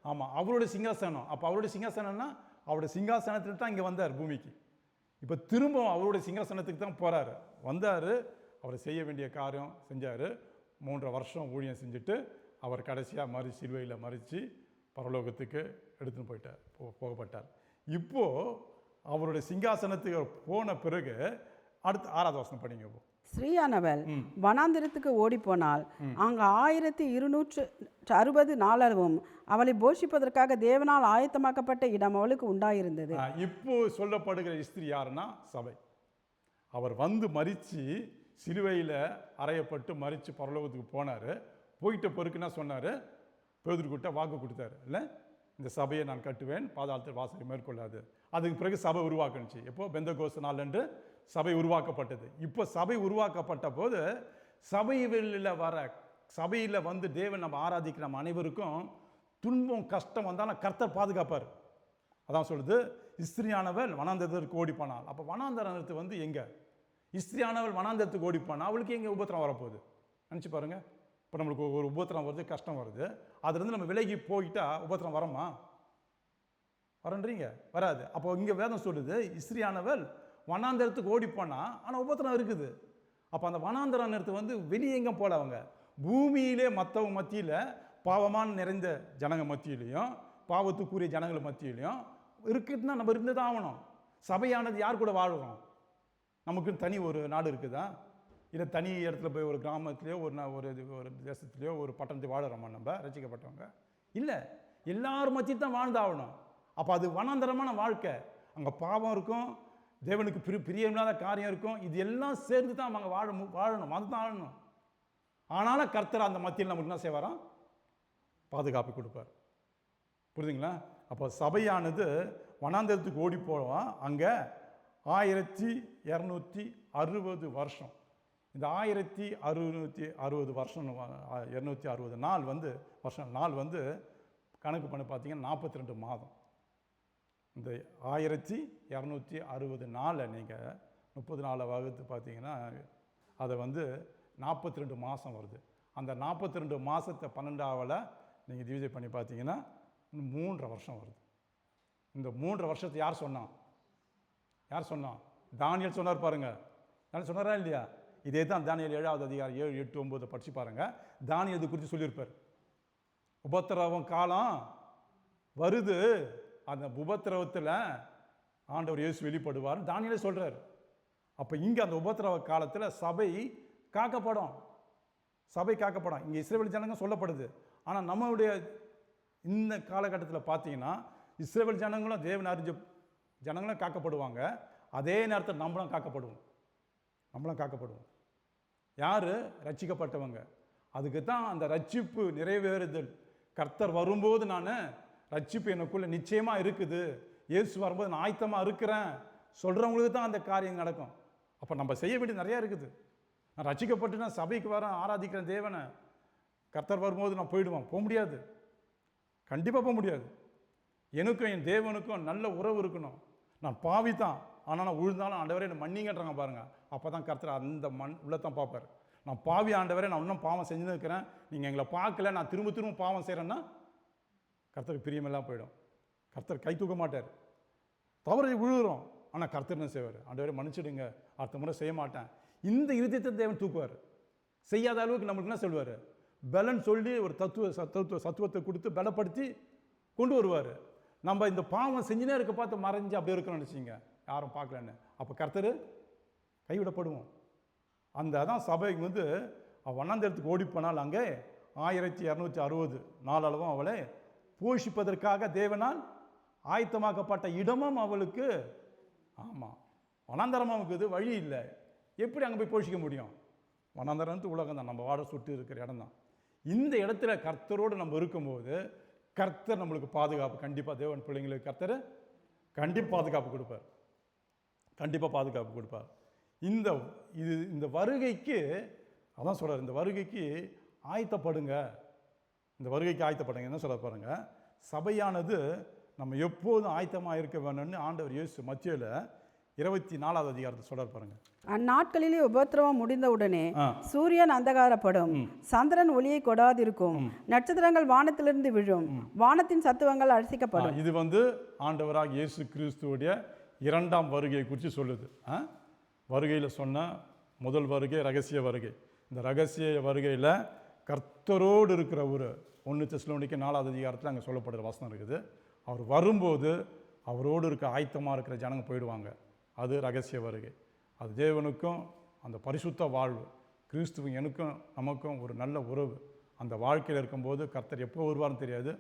ஆமாம், அவருடைய சிங்காசனம். அப்போ அவருடைய சிங்காசனம்னா அவருடைய சிங்காசனத்தில் தான் இங்கே வந்தார் பூமிக்கு. இப்போ திரும்பவும் அவருடைய சிங்காசனத்துக்கு தான் போகிறாரு. வந்தார், அவர் செய்ய வேண்டிய காரியம் செஞ்சார். 3 வருஷம் ஊழியம் செஞ்சுட்டு அவர் கடைசியாக சிலுவையில் மறித்து பரலோகத்துக்கு எடுத்துன்னு போகப்பட்டார். இப்போது அவருடைய சிங்காசனத்துக்கு போன பிறகு அடுத்து 6வது வசனம் படிங்க. ஸ்ரீயானவள் வனாந்திரத்துக்கு ஓடிப்போனால் அங்கு 1260 நாளளவும் அவளை போஷிப்பதற்காக தேவனால் ஆயத்தமாக்கப்பட்ட இடம் அவளுக்கு உண்டாயிருந்தது. இப்போ சொல்லப்படுகிற ஸ்திரீ யாருன்னா சபை. அவர் வந்து மரித்து சிலுவையில் அறையப்பட்டு மரித்து பரலோகத்துக்கு போனார். போயிட்ட பொறுக்குன்னா சொன்னார், பேதுருக்கிட்ட வாக்கு கொடுத்தாரு இல்லை, இந்த சபையை நான் கட்டுவேன், பாதாளத்தில் வாசலை மேற்கொள்ளாது. அதுக்கு பிறகு சபை உருவாக்குனுச்சு. எப்போ பெந்தகோஸ்து நாள் என்று சபை உருவாக்கப்பட்டது. இப்போ சபை உருவாக்கப்பட்ட போது சபையில் வந்து தேவன் நம்ம ஆராதிக்கிற நம்ம அனைவருக்கும் துன்பம் கஷ்டம் வந்தாலும் கர்த்தர் பாதுகாப்பார். அதான் சொல்லுது, ஸ்திரியானவள் வனாந்தரத்துக்கு ஓடிப்பானால். அப்போ வனாந்தரத்து வந்து எங்கே? ஸ்திரியானவள் வனாந்தரத்துக்கு ஓடிப்பானா அவளுக்கு எங்கே உபத்திரம் வரப்போகுது? நினச்சி பாருங்க. இப்போ நம்மளுக்கு ஒரு உபத்திரம் வருது, கஷ்டம் வருது, அதுலேருந்து நம்ம விலகி போயிட்டா உபத்திரம் வரமா? வரன்றீங்க? வராது. அப்போ இங்கே வேதம் சொல்லுது, ஸ்திரியானவள் வனாந்தரத்துக்கு ஓடிப்பானா, ஆனால் உபத்திரம் இருக்குது. அப்போ அந்த வனாந்தர நேரத்தை வந்து வெளியே எங்கே போல, அவங்க பூமியிலே மற்றவங்க மத்தியில் பாவமான நிறைந்த ஜனங்க மத்தியிலையும் பாவத்துக்குரிய ஜனங்கள் மத்தியிலையும் இருக்குதுன்னா நம்ம இருந்து தான் ஆகணும். சபையானது யார் கூட வாழுறோம்? நமக்குன்னு தனி ஒரு நாடு இருக்குதா? இல்லை தனி இடத்துல போய் ஒரு கிராமத்துலேயோ ஒரு தேசத்துலேயோ ஒரு பட்டணத்தை வாழுறோமா நம்ம ரசிக்கப்பட்டவங்க? இல்லை, எல்லாரும் மத்தியும் தான் வாழ்ந்தாகணும். அப்போ அது வனாந்தரமான வாழ்க்கை. அங்கே பாவம் இருக்கும், தேவனுக்கு பிரியமில்லாத காரியம் இருக்கும், இது எல்லாம் சேர்ந்து தான் அங்கே வாழணும், அதுதான் வாழணும். ஆனாலும் கர்த்தர் அந்த மத்தியில் நமக்கு என்ன செய்வாராம்? பாதுகாப்பு கொடுப்பார். புரியுதுங்களா? அப்போ சபையானது வனாந்தரத்துக்கு ஓடி போவான். அங்கே 1260 வருஷம். இந்த 1660 வருஷம், 260 நாள் வந்து நாள் வந்து கணக்கு பண்ணி பார்த்தீங்கன்னா 42 மாதம். இந்த 1260 நாளை நீங்கள் 30 நாளை வகுத்து பார்த்தீங்கன்னா அதை வந்து 42 மாதம் வருது. அந்த 42 மாதத்தை 12ஆவில் நீங்கள் டிவிஷன் பண்ணி பார்த்தீங்கன்னா 3.5 வருஷம் வருது. இந்த 3.5 வருஷத்தை யார் சொன்னான்? தானியேல் சொன்னார் பாருங்க. தானியேல் சொன்னாரா இல்லையா? இதே தான் தானியேல் 7ஆவது அதிகாரம் 7, 8, 9 படித்து பாருங்க. தானியேல் இது குறித்து சொல்லியிருப்பார். உபத்திரவம் காலம் வருது, அந்த உபத்திரவத்தில் ஆண்டவர் இயேசு வெளிப்படுவார் தானியேலே சொல்றார். அப்போ இங்கே அந்த உபத்திரவ காலத்தில் சபை காக்கப்படும். இங்கே இஸ்ரவேல் ஜனங்க சொல்லப்படுது. ஆனால் நம்மளுடைய இந்த காலகட்டத்தில் பார்த்தீங்கன்னா இஸ்ரவேல் ஜனங்களும் தேவன் அறிஞ்ச ஜனங்களும் காக்கப்படுவாங்க. அதே நேரத்தில் நம்மளும் காக்கப்படுவோம். யார்? ரட்சிக்கப்பட்டவங்க. அதுக்கு தான் அந்த ரட்சிப்பு நிறைவேறுதல். கர்த்தர் வரும்போது நான் ரட்சிப்பு எனக்குள்ளே நிச்சயமாக இருக்குது, இயேசு வரும்போது நான் ஆயத்தமாக இருக்கிறேன் சொல்கிறவங்களுக்கு தான் அந்த காரியம் நடக்கும். அப்போ நம்ம செய்ய வேண்டியது நிறையா இருக்குது. நான் ரட்சிக்கப்பட்டு நான் சபைக்கு வரேன், ஆராதிக்கிறேன் தேவனை, கர்த்தர் வரும்போது நான் போக முடியாது. கண்டிப்பாக போக முடியாது. எனக்கும் என் தேவனுக்கும் நல்ல உறவு இருக்கணும். நான் பாவி தான், ஆனால் நான் உழுந்தாலும் ஆண்டவரே என்னை மன்னிங்கன்றாங்க பாருங்கள். அப்போ தான் கர்த்தர் அந்த உள்ளத்தான் பார்ப்பார். நான் பாவி ஆண்டவரே, நான் இன்னும் பாவம் செஞ்சுன்னு இருக்கிறேன், நீங்கள் எங்களை பார்க்கல, நான் திரும்ப பாவம் செய்கிறேன்னா கர்த்தருக்கு பிரியமெல்லாம் போயிடும். கர்த்தர் கை தூக்க மாட்டார். தவறு விழுகிறோம், ஆனால் கர்த்தர் என்ன செய்வார்? ஆண்டவரே மன்னிச்சிடுங்க, அடுத்த முறை செய்ய மாட்டேன். இந்த இருதயத்தை தேவன் தூக்குவார். செய்யாத அளவுக்கு நம்மளுக்கு என்ன சொல்லுவார்? பலன் சொல்லி ஒரு சத்துவத்தை கொடுத்து பலப்படுத்தி கொண்டு வருவார். நம்ம இந்த பாவம் செஞ்சுனே இருக்க பார்த்து மறைஞ்சு அப்படி இருக்கணும்னு நினச்சிங்க, யாரும் பார்க்கலன்னு. அப்போ கர்த்தர் கைவிடப்படுவோம். அதான் சபை வந்து வண்ணாந்தரத்துக்கு ஓடிப்போனால் அங்கே 1260 நாளளவும் அவளை போஷிப்பதற்காக தேவனால் ஆயத்தமாக்கப்பட்ட இடமும் அவளுக்கு, ஆமாம், வனாந்தரமாக இருக்குது, வழி இல்லை. எப்படி அங்கே போய் போஷிக்க முடியும்? வனாந்தரத்து உலகம் தான், நம்ம வாட சுட்டு இருக்கிற இடம் தான். இந்த இடத்துல கர்த்தரோடு நம்ம இருக்கும்போது கர்த்தர் நம்மளுக்கு பாதுகாப்பு. கண்டிப்பாக தேவன் பிள்ளைங்களுக்கு கர்த்தர் கண்டிப்பாக பாதுகாப்பு கொடுப்பார். இந்த வருகைக்கு அதான் சொல்கிறார், இந்த வருகைக்கு ஆயத்தப்படுங்க. என்ன சொல்ல பாருங்க, சபையானது நம்ம எப்போதும் ஆயத்தமாக இருக்க வேணும்னு ஆண்டவர் இயேசு மத்தியில் 24ஆவது அதிகாரத்தை சொல்றார் பாருங்க. அந்நாட்களிலே உபத்திரவம் முடிந்தவுடனே சூரியன் அந்தகாரப்படும், சந்திரன் ஒளியை கொடாதிருக்கும், நட்சத்திரங்கள் வானத்திலிருந்து விழும், வானத்தின் சத்துவங்கள் அழிக்கப்படும். இது ஆண்டவராக இயேசு கிறிஸ்துவோடைய 2ஆம் வருகையை குறித்து சொல்லுது. வருகையில் சொன்ன முதல் வருகை ரகசிய வருகை. இந்த ரகசிய வருகையில் கர்த்தரோடு இருக்கிற ஒரு 1 தெசலோனிக்கே 4ஆவது அதிகாரத்தில் அங்கே சொல்லப்படுற வசனம் இருக்குது. அவர் வரும்போது அவரோடு இருக்க ஆயத்தமாக இருக்கிற ஜனங்க போயிடுவாங்க. அது ரகசிய வருகை. அது தேவனுக்கும் அந்த பரிசுத்த வாழ்வு, கிறிஸ்துவ எனக்கும் நமக்கும் ஒரு நல்ல உறவு, அந்த வாழ்க்கையில் இருக்கும்போது கர்த்தர் எப்போ வருவார்னு தெரியாது,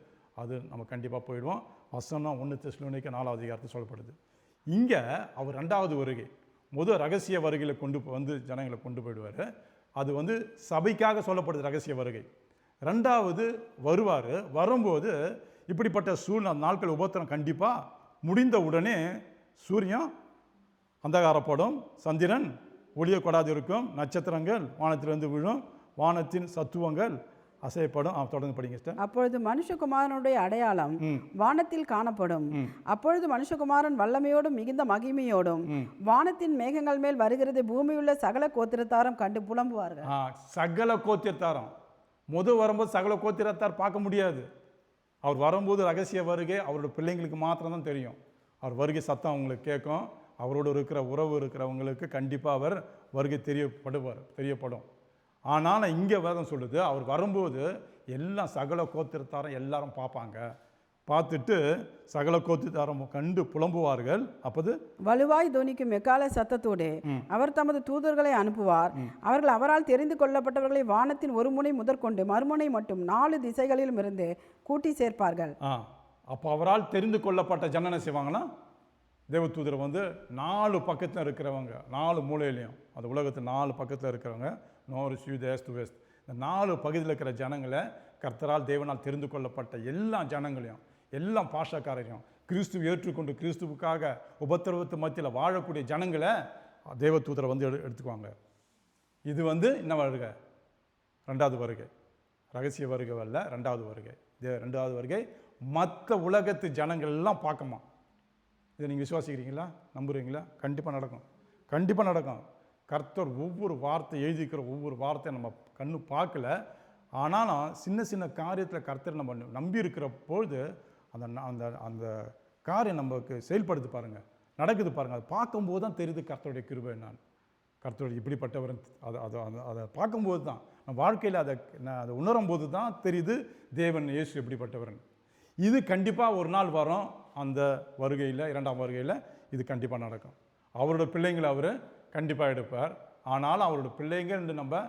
அது நம்ம கண்டிப்பாக போயிடுவோம். வசனம் 1 தெசலோனிக்கே 4வது அதிகாரத்தில் சொல்லப்படுது. இங்கே அவர் 2வது வருகை, முதல் ரகசிய வருகையில் கொண்டு வந்து ஜனங்களை கொண்டு போயிடுவார். அது வந்து சபைக்காக சொல்லப்படுது ரகசிய வருகை. 2வது வருவார். வரும்போது இப்படிப்பட்ட நாட்கள் உபத்திரம் கண்டிப்பாக முடிந்த உடனே சூரியன் அந்தகாரப்படும், சந்திரன் ஒளியக்கூடாது இருக்கும், நட்சத்திரங்கள் வானத்திலிருந்து விழும், வானத்தின் சத்துவங்கள் அசையப்படும். தொடர்ந்து படிங்க சார். அப்பொழுது மனுஷகுமாரனுடைய அடையாளம் வானத்தில் காணப்படும். அப்பொழுது மனுஷகுமாரன் வல்லமையோடும் மிகுந்த மகிமையோடும் வானத்தின் மேகங்கள் மேல் வருகிறது பூமியுள்ள சகல கோத்திரத்தாரும் கண்டு புலம்புவார்கள். சகல கோத்திரத்தாரும் வரும்போது சகல கோத்திரத்தார் பார்க்க முடியாது. அவர் வரும்போது ரகசிய வருகை அவரோட பிள்ளைங்களுக்கு மாத்திரம்தான் தெரியும். அவர் வருகை சத்தம் அவங்களுக்கு கேட்கும். அவரோடு இருக்கிற உறவு இருக்கிறவங்களுக்கு கண்டிப்பாக அவர் வருகை தெரியப்படும். ஆனால் இங்கே வேதம் சொல்லுது, அவர் வரும்போது எல்லாம் சகல கோத்திரத்தாரும் எல்லாரும் பார்ப்பாங்க. பார்த்துட்டு சகல கோத்திரத்தாரும் கண்டு புலம்புவார்கள். அப்போது வலுவாய் தொனிக்கும் எக்கால சத்தத்தோடு அவர் தமது தூதர்களை அனுப்புவார். அவர்கள் அவரால் தெரிந்து கொள்ளப்பட்டவர்களை வானத்தின் ஒரு முனை முதற்கொண்டு மறுமுனை மட்டும் 4 திசைகளிலும் இருந்து கூட்டி சேர்ப்பார்கள். அப்போ அவரால் தெரிந்து கொள்ளப்பட்ட ஜனனை செய்வாங்கன்னா, தேவதூதர் வந்து 4 பக்கத்தில் இருக்கிறவங்க, 4 மூலையிலையும், அந்த உலகத்தில் 4 பக்கத்தில் இருக்கிறவங்க, நார்த், சவுத், ஈஸ்ட், வெஸ்ட், இந்த 4 பகுதியில் இருக்கிற ஜனங்களை கர்த்தரால் தேவனால் தெரிந்து கொள்ளப்பட்ட எல்லா ஜனங்களையும், எல்லா பாஷாக்காரையும், கிறிஸ்துவை ஏற்றுக்கொண்டு கிறிஸ்துவுக்காக உபத்திரவத்து மத்தியில் வாழக்கூடிய ஜனங்களை தேவதூதரை வந்து எடுத்துக்குவாங்க. இது வந்து என்ன வருகை? 2வது வருகை. ரகசிய வருகை அல்ல, 2வது வருகை. 2வது வருகை மற்ற உலகத்து ஜனங்கள் எல்லாம் பார்க்குமா. இதை நீங்கள் விசுவாசிக்கிறீங்களா? நம்புறீங்களா? கண்டிப்பாக நடக்கும். கண்டிப்பாக நடக்கும். கர்த்தர் ஒவ்வொரு வார்த்தை எழுதிக்கிற ஒவ்வொரு வார்த்தையை நம்ம கண்ணு பார்க்கல, ஆனாலும் சின்ன சின்ன காரியத்தில் கர்த்தர் நம்ம நம்பி இருக்கிற பொழுது அந்த அந்த அந்த காரியம் நமக்கு செயல்படுது பாருங்கள், நடக்குது பாருங்கள். அதை பார்க்கும்போது தான் தெரியுது கர்த்தருடைய கிருபை நான், கர்த்தருடைய இப்படிப்பட்டவர். அதை பார்க்கும்போது தான் நம்ம வாழ்க்கையில் அதை உணரும் போது தான் தெரியுது தேவன் இயேசு எப்படிப்பட்டவர். இது கண்டிப்பாக ஒரு நாள் வரும். அந்த வருகையில், 2ஆம் வருகையில் இது கண்டிப்பாக நடக்கும். அவரோட பிள்ளைங்களை அவர் கண்டிப்பாக எடுப்பார். ஆனாலும் அவரோட பிள்ளைங்க என்று நம்ம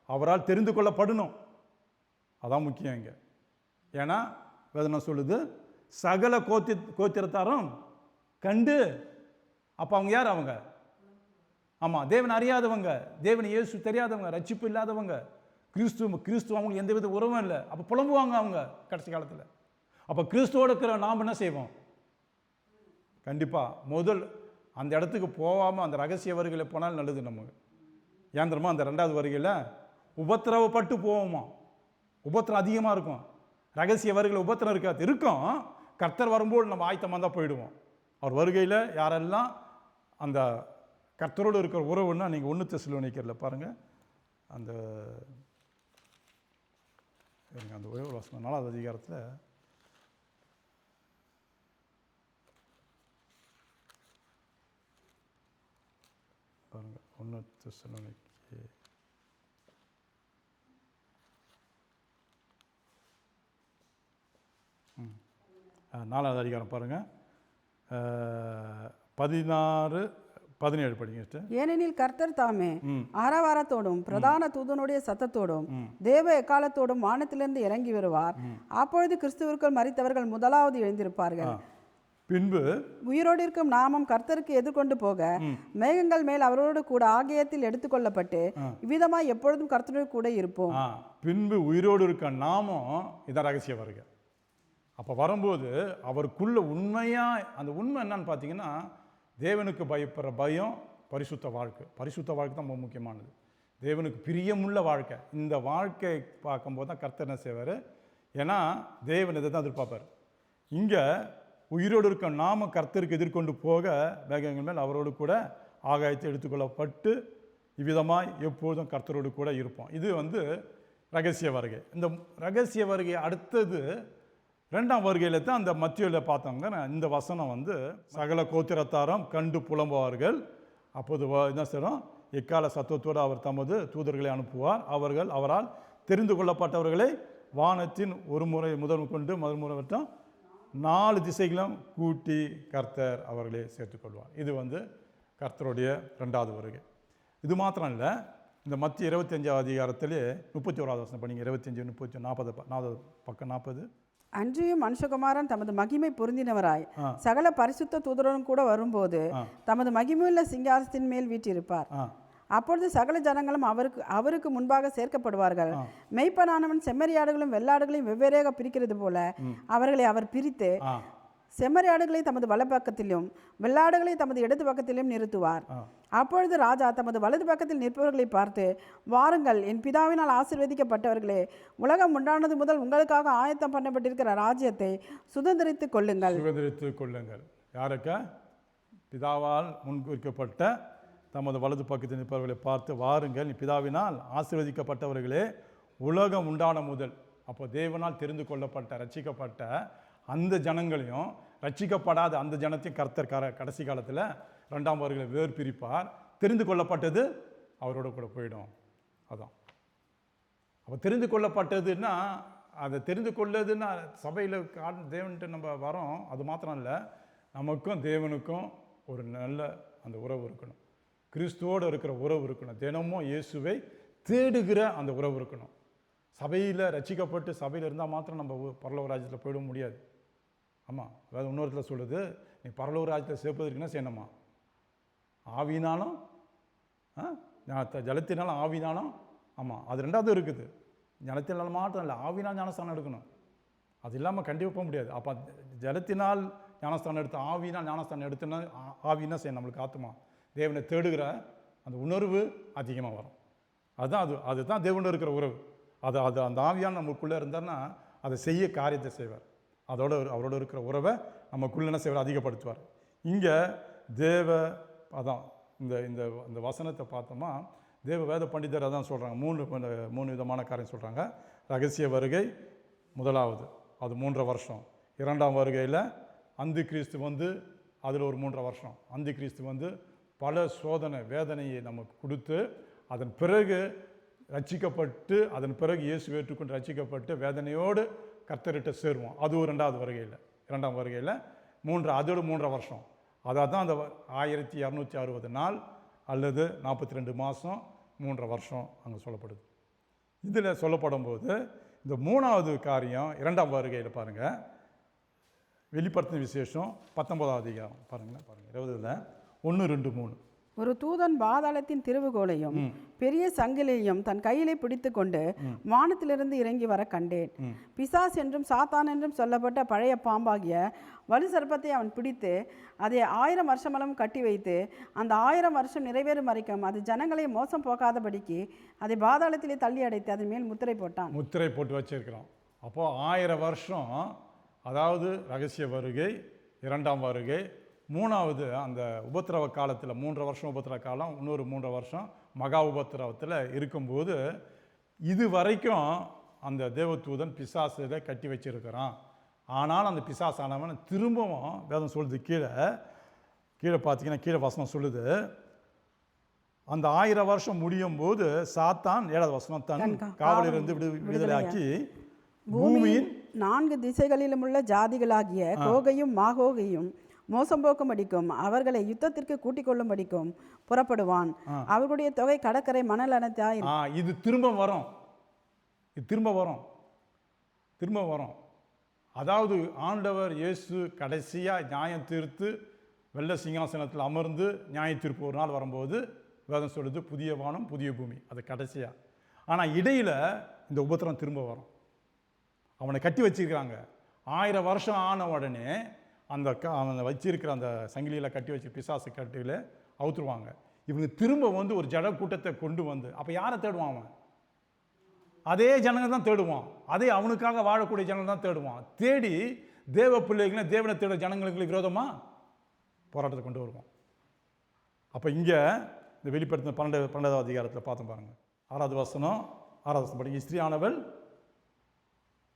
அவரால் தெரிந்து கொள்ளப்படணும். அதான் முக்கியம் இங்கே. ஏன்னா வேதனை சொல்லுது, சகல கோத்திரத்தாரும் கண்டு. அப்போ அவங்க யார்? அவங்க ஆமாம், தேவன் அறியாதவங்க, தேவன் இயேசு தெரியாதவங்க, ரட்சிப்பு இல்லாதவங்க, கிறிஸ்துவ அவங்களுக்கு எந்த வித உறவும் இல்லை. அப்போ புலம்புவாங்க அவங்க கடைசி காலத்தில். அப்போ கிறிஸ்துவோடு இருக்கிற நாம் என்ன செய்வோம்? கண்டிப்பாக முதல் அந்த இடத்துக்கு போகாமல் அந்த ரகசிய வருகையில் போனால் நல்லது நமக்கு. ஏன் தெரியுமா? அந்த 2வது வருகையில் உபத்திரவப்பட்டு போவோமா, உபத்திரம் அதிகமாக இருக்கும். ரகசிய வருகையில் உபத்திரம் இருக்காது, இருக்கும். கர்த்தர் வரும்போது நம்ம ஆயத்தமாக தான் போயிடுவோம். அவர் வருகையில் யாரெல்லாம் அந்த கர்த்தரோடு இருக்கிற உறவுன்னா, நீங்கள் 1 தெசலோனிக்கேயரில் பாருங்கள், அந்த அந்த ஒரே ஒரு வசனம் 4வது அதிகாரத்தில் பாருங்க. 1 தெசலோனிக்கே 4வது அதிகாரம் பாருங்கள், 16-17 படிங்க. ஏனெனில் கர்த்தர் தாமே ஆரவாரத்தோடும் பிரதான தூதனுடைய சத்தத்தோடும் தேவ எக்காலத்தோடும் வானத்திலிருந்து இறங்கி வருவார். அப்பொழுது கிறிஸ்துவிற்குள் மரித்தவர்கள் முதலாவது எழுந்திருப்பார்கள். பின்பு உயிரோடு இருக்கும் நாமும் கர்த்தருக்கு எதிர்கொண்டு போக மேகங்கள் மேல் அவரோடு கூட ஆகியத்தில் எடுத்துக்கொள்ளப்பட்டு இவ்விதமாய் எப்பொழுதும் கர்த்தரோடு கூட இருப்போம். பின்பு உயிரோடு இருக்க நாமும் இதான் ரகசிய வருகை. அப்போ வரும்போது அவருக்குள்ள உண்மையாக அந்த உண்மை என்னன்னு பார்த்தீங்கன்னா, தேவனுக்கு பயப்படுற பயம், பரிசுத்த வாழ்க்கை. பரிசுத்த வாழ்க்கை தான் ரொம்ப முக்கியமானது. தேவனுக்கு பிரியமுள்ள வாழ்க்கை. இந்த வாழ்க்கை பார்க்கும்போது தான் கர்த்தர் என்ன செய்வார்? ஏன்னா தேவன் இதை தான் எதிர்பார்ப்பார். இங்கே உயிரோடு இருக்க நாம கர்த்தருக்கு எதிர்கொண்டு போக மேகங்கள் மேல் அவரோடு கூட ஆகாயத்தை எடுத்துக்கொள்ளப்பட்டு இவ்விதமாய் எப்போதும் கர்த்தரோடு கூட இருப்போம். இது வந்து ரகசிய வருகை. இந்த ரகசிய வருகை அடுத்தது 2ஆம் வருகையில் தான் அந்த மத்தியில் பார்த்தாங்க. இந்த வசனம் வந்து சகல கோத்திரத்தாரும் கண்டு புலம்புவார்கள். அப்போது என்ன செய்யறோம்? எக்கால சத்தத்தோடு அவர் தமது தூதர்களை அனுப்புவார். அவர்கள் அவரால் தெரிந்து கொள்ளப்பட்டவர்களை வானத்தின் ஒரு முறை முதல் கொண்டு மறுமுறை வட்டம் 4 திசைகளும் கூட்டி கர்த்தர் அவர்களே சேர்த்துக்கொள்வார். இது வந்து கர்த்தருடைய 2வது வருகை. இது மாத்திரம் இல்லை, இந்த மத்திய 25ஆம் அதிகாரத்திலே 31வது வசனம் படிங்க. 25, 30, 40 பக்கம் 40. அன்றியும் மனுஷகுமாரன் தமது மகிமை பொருந்தினவராய் சகல பரிசுத்த தூதருடன் கூட வரும்போது தமது மகிமையுள்ள சிங்காசனத்தின் மேல் வீற்றிருப்பார். அப்பொழுது சகல ஜனங்களும் அவருக்கு முன்பாக சேர்க்கப்படுவார்கள். மெய்ப்பனானவன் செம்மறியாடுகளும் வெள்ளாடுகளையும் வெவ்வேறாக பிரிக்கிறது போல அவர்களை அவர் பிரித்து செம்மறியாடுகளை தமது வலது பக்கத்திலும் வெள்ளாடுகளை தமது இடது பக்கத்திலும் நிறுத்துவார். அப்பொழுது ராஜா தமது வலது பக்கத்தில் நிற்பவர்களை பார்த்து, வாருங்கள், என் பிதாவினால் ஆசீர்வதிக்கப்பட்டவர்களே, உலகம் உண்டானது முதல் உங்களுக்காக ஆயத்தம் பண்ணப்பட்டிருக்கிற ராஜ்யத்தை சுதந்திரித்துக் கொள்ளுங்கள். யாருக்கா? பிதாவால் முன்குறிக்கப்பட்ட தமது வலது பக்கத்தில் நிற்பவர்களை பார்த்து, வாருங்கள், நீ பிதாவினால் ஆசீர்வதிக்கப்பட்டவர்களே, உலகம் உண்டான முதல். அப்போ தேவனால் தெரிந்து கொள்ளப்பட்ட ரட்சிக்கப்பட்ட அந்த ஜனங்களையும் ரட்சிக்கப்படாத அந்த ஜனத்தையும் கர்த்தர் கடைசி காலத்தில் 2ஆம் வருகையில் வேறு பிரிப்பார். தெரிந்து கொள்ளப்பட்டது அவரோட கூட போயிடும். அதான் அப்போ தெரிந்து கொள்ளப்பட்டதுன்னா, அதை தெரிந்து கொள்ளதுன்னா சபையில் தேவன்ட்டு நம்ம வரோம், அது மாத்திரம் இல்லை, நமக்கும் தேவனுக்கும் ஒரு நல்ல அந்த உறவு இருக்கணும். கிறிஸ்துவோடு இருக்கிற உறவு இருக்கணும். தினமும் இயேசுவை தேடுகிற அந்த உறவு இருக்கணும். சபையில் ரட்சிக்கப்பட்டு சபையில் இருந்தால் மாத்திரம் நம்ம பரலோக ராஜ்யத்தில் போயிட முடியாது. ஆமாம், அதாவது இன்னொருத்தில் சொல்லுது, நீ பரலோக ராஜ்யத்தில் சேர்ப்பதற்கு என்ன செய்யணுமா? ஆவினாலும் ஜலத்தினாலும் ஆவினாலும். ஆமாம், அது 2வது இருக்குது. ஜலத்தினால் மாத்திரம் இல்லை, ஆவினால் ஞானஸ்தானம் எடுக்கணும். அது இல்லாமல் கண்டிப்பாக போக முடியாது. அப்போ ஜலத்தினால் ஞானஸ்தானம் எடுத்து ஆவினால் ஞானஸ்தானம் எடுத்துன்னா ஆவின்னா செய்யணும். நம்மளுக்கு ஆத்மா தேவனை தேடுகிற அந்த உணர்வு அதிகமாக வரும். அதுதான் தேவனோடு இருக்கிற உறவு. அந்த ஆவியான நமக்குள்ளே இருந்தார்னா அதை செய்ய காரியத்தை செய்வார். அவரோட இருக்கிற உறவை நமக்குள்ளே என்ன செய்வார்? அதிகப்படுத்துவார். இங்கே அதான் இந்த வசனத்தை பார்த்தோமா, தேவ வேத பண்டிதர் அதான் சொல்கிறாங்க. 3 விதமான காரியம் சொல்கிறாங்க. ரகசிய வருகை முதலாவது, அது 3.5 வருஷம். 2ஆம் வருகையில் அந்தி கிறிஸ்து வந்து அதில் ஒரு 3.5 வருஷம். அந்தி கிறிஸ்து வந்து பல சோதனை வேதனையை நமக்கு கொடுத்து, அதன் பிறகு ரட்சிக்கப்பட்டு, அதன் பிறகு இயேசு ஏற்றுக்கொண்டு ரட்சிக்கப்பட்டு வேதனையோடு கர்த்தர்கிட்ட சேருவோம். அது ஒரு 2ஆவது வருகையில். 2ஆம் வருகையில் அதோடு 3.5 வருஷம். அதாவது தான் அந்த 1260 நாள் அல்லது 42 மாதம் 3.5 வருஷம் அங்கே சொல்லப்படுது. இதில் சொல்லப்படும் போது இந்த 3வது காரியம் 2ஆம் வருகையில் பாருங்கள், வெளிப்படுத்தின விசேஷம் 19ஆம் அதிகாரம் பாருங்கள் 20ல் 1, 2, 3. ஒரு தூதன் பாதாளத்தின் திருவுகோலையும் பெரிய சங்கிலியையும் தன் கையிலே பிடித்து கொண்டு வானத்திலிருந்து இறங்கி வர கண்டேன். பிசாஸ் என்றும் சாத்தான் என்றும் சொல்லப்பட்ட பழைய பாம்பாகிய வலு சர்ப்பத்தை அவன் பிடித்து அதை 1000 வருஷமெல்லாம் கட்டி வைத்து, அந்த 1000 வருஷம் நிறைவேறும் வரைக்கும் அது ஜனங்களை மோசம் போகாதபடிக்கு அதை பாதாளத்திலே தள்ளி அடைத்து அதன் மேல் முத்திரை போட்டான். முத்திரை போட்டு வச்சிருக்கிறோம். அப்போது 1000 வருஷம், அதாவது ரகசிய வருகை, 2ஆம் வருகை, 3வது அந்த உபத்திரவ காலத்தில் 3.5 வருஷம் உபத்திரவ காலம், இன்னொரு 3.5 வருஷம் மகா உபத்திரவத்தில் இருக்கும்போது இது வரைக்கும் அந்த தேவதூதன் பிசாசில் கட்டி வச்சிருக்கிறான். ஆனால் அந்த பிசாசானவன் திரும்பவும் வேதம் சொல்லுது, கீழே பார்த்தீங்கன்னா கீழே வசனம் சொல்லுது, அந்த 1000 வருஷம் முடியும் போது சாத்தான் 7வது வசனம் தன் காவலிலிருந்து விடுதலையாக்கி பூமியின் 4 திசைகளிலும் உள்ள ஜாதிகளாகிய கோகையும் மாகோகையும் மோசம் போக்கும்படிக்கும் அவர்களை யுத்தத்திற்கு கூட்டிக் கொள்ளும்படிக்கும் புறப்படுவான். அவர்களுடைய தொகை கடற்கரை மணல் அனைத்தாய். இது திரும்ப வரும். அதாவது ஆண்டவர் இயேசு கடைசியாக நியாயம் தீர்த்து வெள்ளை சிங்காசனத்தில் அமர்ந்து நியாய தீர்ப்பு ஒரு நாள் வரும்போது வேதம் சொல்லுது, புதிய வானம் புதிய பூமி, அது கடைசியாக. ஆனால் இடையில் இந்த உபத்திரம் திரும்ப வரும். அவனை கட்டி வச்சிருக்கிறாங்க. 1000 வருஷம் ஆன உடனே அவனை வச்சிருக்கிற அந்த சங்கிலியில் கட்டி வச்சு பிசாசு கட்டியில் அவுத்துருவாங்க. இவங்க திரும்ப வந்து ஒரு ஜட கூட்டத்தை கொண்டு வந்து, அப்போ யாரை தேடுவான்? அவன் அதே ஜனங்கள் தான் தேடுவான். அதே அவனுக்காக வாழக்கூடிய ஜனங்கள் தான் தேடுவான். தேடி தேவ பிள்ளைகளை தேவனை தேட ஜனங்களுக்கு விரோதமாக போராட்டத்தை கொண்டு வருவான். அப்போ இங்கே இந்த வெளிப்படுத்தின 12வது அதிகாரத்தில் பார்த்தோம் பாருங்கள், 6வது வசனம் படிங்க. ஸ்திரீயானவள்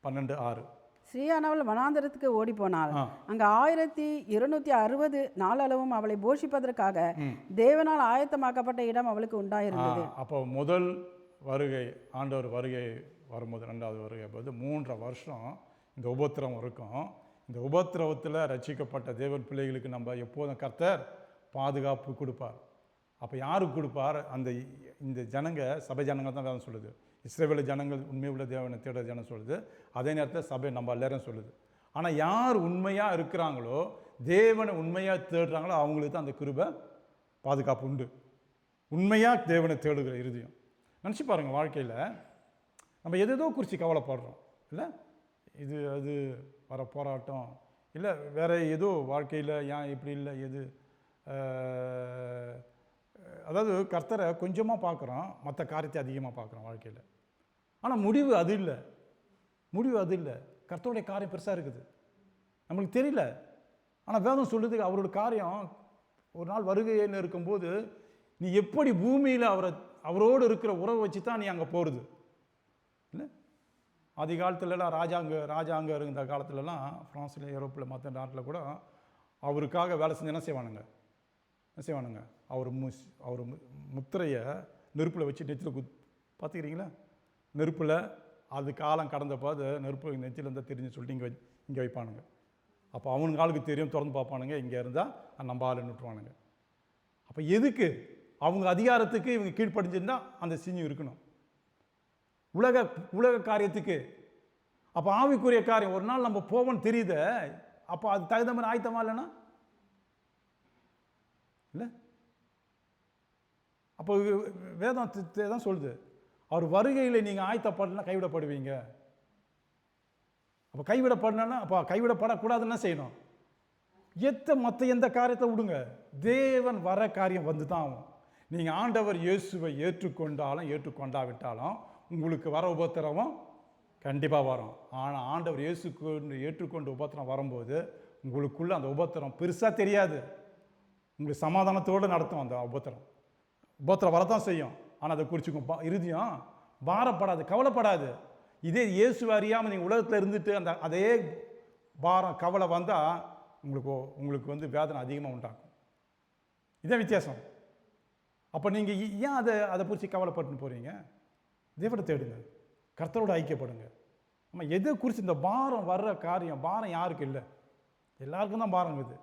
12:6. ஸ்ரீயானவள் வனாந்தரத்துக்கு ஓடி போனாள். அங்கே 1260 நாளளவும் அவளை போஷிப்பதற்காக தேவனால் ஆயத்தமாக்கப்பட்ட இடம் அவளுக்கு உண்டாயிருந்தது. அப்போ முதல் வருகை, ஆண்டவர் வருகை வரும்போது, 2வது வருகை போது 3.5 வருஷம் இந்த உபத்திரவம் இருக்கும். இந்த உபத்திரவத்தில் ரட்சிக்கப்பட்ட தேவன் பிள்ளைகளுக்கு நம்ம எப்போதும் கர்த்தர் பாதுகாப்பு கொடுப்பார். அப்போ யாருக்கு கொடுப்பார்? இந்த ஜனங்க, சபை ஜனங்கள் தான் வேதம் சொல்லுது. இஸ்ரவேல் ஜனங்கள் உண்மை உள்ள தேவனை தேட ஜனம் சொல்லுது. அதே நேரத்தில் சபை நம்ம எல்லாரும் சொல்லுது. ஆனால் யார் உண்மையாக இருக்கிறாங்களோ, தேவனை உண்மையாக தேடுறாங்களோ, அவங்களுக்கு தான் அந்த கிருபை பாதுகாப்பு உண்டு. உண்மையாக தேவனை தேடுகிற இருதயம். நினச்சி பாருங்கள், வாழ்க்கையில் நம்ம எதோ குறித்து கவலைப்படுறோம் இல்லை? இது அது வர போராட்டம் இல்லை வேறு ஏதோ வாழ்க்கையில் ஏன் இப்படி இல்லை எது, அதாவது கர்த்தரை கொஞ்சமாக பார்க்குறோம், மற்ற காரியத்தை அதிகமாக பார்க்குறோம் வாழ்க்கையில். ஆனால் முடிவு அது இல்லை. கர்த்தருடைய காரியம் பெருசாக இருக்குது, நம்மளுக்கு தெரியல. ஆனால் வேதம் சொல்லுது அவரோட காரியம் ஒரு நாள் வருகைன்னு இருக்கும்போது நீ எப்படி பூமியில் அவரோடு இருக்கிற உறவை வச்சு தான் நீ அங்கே போகிறது இல்லை? ஆதி காலத்துலலாம் ராஜா அங்கே இருந்த காலத்துலலாம் ஃப்ரான்ஸில், யூரோப்பில், மற்ற நாட்டில் கூட அவருக்காக வேலை செஞ்சு என்ன செய்வானுங்க? அவர் முத்திரையை நெருப்பில் வச்சு நெத்தியில் பார்த்துக்கிறீங்களா? நெருப்பில் அது காலம் கடந்தப்போ அது நெருப்பு நெத்தியில் இருந்தால் தெரிஞ்சு சொல்லிட்டு இங்கே வைப்பானுங்க. அப்போ அவனுக்கு ஆளுக்கு தெரியும், திறந்து பார்ப்பானுங்க, இங்கே இருந்தால் நம்ம ஆளுன்னு விட்டுருவானுங்க. அப்போ எதுக்கு? அவங்க அதிகாரத்துக்கு இவங்க கீழ்ப்படிஞ்சிருந்தால் அந்த சிஞ்சம் இருக்கணும். உலக காரியத்துக்கு. அப்போ ஆவிக்குரிய காரியம் ஒரு நாள் நம்ம போவோம்னு தெரியுது. அப்போ அது தகுந்த மாதிரி ஆயத்தமா இல்லைன்னா இல்லை? அப்போ வேதம் தான் சொல்லுது, அவர் வருகையில் நீங்கள் ஆயத்தப்படலாம் கைவிடப்படுவீங்க. அப்போ கைவிடப்படணும்னா அப்போ கைவிடப்படக்கூடாதுன்னா செய்யணும். மற்ற எந்த காரியத்தை விடுங்க, தேவன் வர காரியம் வந்து தான் ஆகும். நீங்கள் ஆண்டவர் இயேசுவை ஏற்றுக்கொண்டாவிட்டாலும் உங்களுக்கு வர உபத்திரவம் கண்டிப்பாக வரும். ஆனால் ஆண்டவர் இயேசுக்கு ஏற்றுக்கொண்டு உபத்திரம் வரும்போது உங்களுக்குள்ள அந்த உபத்திரம் பெருசாக தெரியாது, உங்களுக்கு சமாதானத்தோடு நடத்தும். அந்த உபத்திரம் வரத்தான் செய்யும், ஆனால் அதை குறிச்சிக்கும் இருதயம் பாரப்படாது, கவலைப்படாது. இதே இயேசுவை அறியாமல் நீங்கள் உலகத்தில் இருந்துட்டு அதே பாரம் கவலை வந்தால் உங்களுக்கு வந்து வேதனை அதிகமாக உண்டாகும். இதே வித்தியாசம். அப்போ நீங்கள் ஏன் அதை குறித்து கவலைப்பட்டுன்னு போகிறீங்க? தேவனை தேடுங்க, கர்த்தரோடு ஐக்கியப்படுங்க. நம்ம எதை குறித்து இந்த பாரம் வர்ற காரியம், பாரம் யாருக்கு இல்லை? எல்லாருக்கும் தான் பாரம் இருக்குது.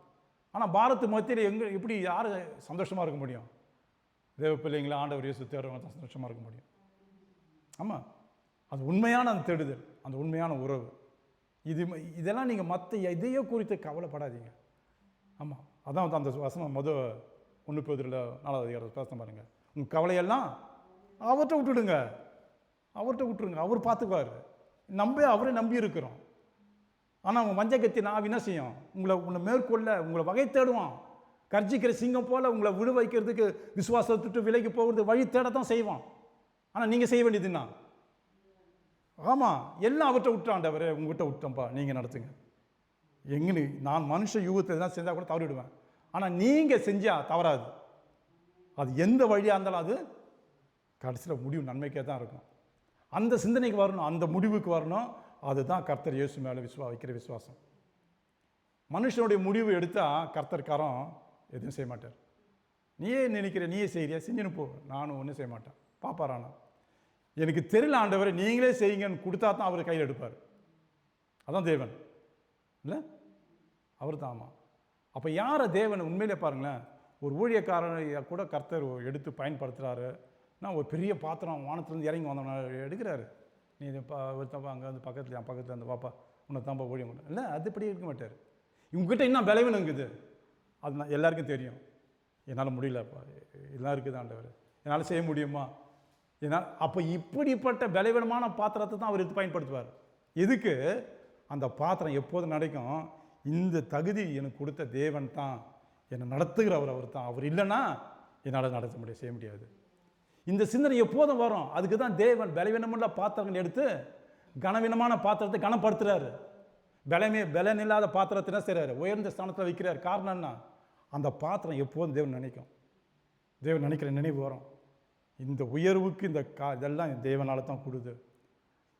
ஆனால் பாரத்து மத்தியில் எப்படி யார் சந்தோஷமாக இருக்க முடியும்? தேவ பிள்ளைங்களா ஆண்டவர் இயேசு தேடுறவங்க தான் சந்தோஷமாக இருக்க முடியும். ஆமாம், அது உண்மையான அந்த தேடுதல், அந்த உண்மையான உறவு. இதெல்லாம் நீங்கள் மற்ற எதையோ குறித்து கவலைப்படாதீங்க. ஆமாம், அதான் அந்த வசனம் 1 பேதுருல 4வது அதிகாரம் பேச பாருங்க. உங்கள் கவலையெல்லாம் அவர்கிட்ட விட்டுடுங்க, அவர் பார்த்துக்குவார். அவரை நம்பி இருக்கிறோம். ஆனால் அவங்க மஞ்சக்கத்தி நான் என்ன செய்யும்? உன்னை மேற்கொள்ள உங்களை வகை தேடுவான். கர்ஜிக்கிற சிங்கம் போல் உங்களை விழு வைக்கிறதுக்கு விசுவாசத்துட்டு விலைக்கு போகிறது வழி தேடத்தான் செய்வான். ஆனால் நீங்கள் செய்ய வேண்டியதுன்னா, ஆமாம், எல்லாம் அவர்கிட்ட விட்டாண்டவரே, உங்கள்கிட்ட விட்டோம்ப்பா, நீங்கள் நடத்துங்க. எங்கன்னு நான் மனுஷ யூகத்தை தான் செஞ்சால் கூட தவறிடுவேன். ஆனால் நீங்கள் செஞ்சால் தவறாது. அது எந்த வழியாக இருந்தாலும் அது கடைசியில் முடிவு நன்மைக்கே தான் இருக்கும். அந்த சிந்தனைக்கு வரணும், அந்த முடிவுக்கு வரணும். அதுதான் கர்த்தர் இயேசு மேலே வைக்கிற விசுவாசம். மனுஷனுடைய முடிவு எடுத்தால் கர்த்தர்காரம் எதுவும் செய்ய மாட்டார். நீயே நினைக்கிற, நீயே செய்கிறியா, செஞ்சுன்னு போ, நானும் ஒன்றும் செய்ய மாட்டேன் பாப்பாரானா. எனக்கு தெரியல ஆண்டவரை, நீங்களே செய்யுங்கன்னு கொடுத்தா தான் அவர் கையில் எடுப்பார். அதான் தேவன் இல்லை, அவர் தான். ஆமாம். அப்போ யாரை தேவன் உண்மையிலே பாருங்களேன், ஒரு ஊழியக்காரனை கூட கர்த்தர் எடுத்து பயன்படுத்துகிறாரு. நான் ஒரு பெரிய பாத்திரம் வானத்துலேருந்து இறங்கி வந்தவன எடுக்கிறாரு. நீ ஒருத்தப்பா அங்கே வந்து பக்கத்தில் என் பக்கத்தில் அந்த பாப்பா உன்னை தான்ப்பா ஊழியம் பண்ண இல்லை, அது இப்படி இருக்க மாட்டார். இவங்ககிட்ட இன்னும் பலவீனம் இருக்குது, அது எல்லாருக்கும் தெரியும். என்னால் முடியலப்பா, இதெல்லாம் இருக்குது ஆண்டவர், என்னால் செய்ய முடியுமா? அப்போ இப்படிப்பட்ட பலவீனமான பாத்திரத்தை தான் அவர் எடுத்து பயன்படுத்துவார். எதுக்கு? அந்த பாத்திரம் எப்போதும் நடக்கும். இந்த தகுதி எனக்கு கொடுத்த தேவன் தான், என்னை நடத்துகிறவர் அவர் தான். அவர் இல்லைன்னா என்னால் நடத்த முடியாது, செய்ய முடியாது. இந்த சிந்தனை எப்போதும் வரும். அதுக்கு தான் தேவன் பலவீனமுள்ள பாத்திரங்கள் எடுத்து கனவீனமான பாத்திரத்தை கனப்படுத்துகிறாரு. பலன் இல்லாத பாத்திரத்தை என்ன செய்கிறாரு? உயர்ந்த ஸ்தானத்தில் வைக்கிறார். காரணம் என்ன? அந்த பாத்திரம் எப்போதும் தேவன் நினைக்கிற நினைவு வரும். இந்த உயர்வுக்கு இதெல்லாம் தேவனால் தான் கொடுது.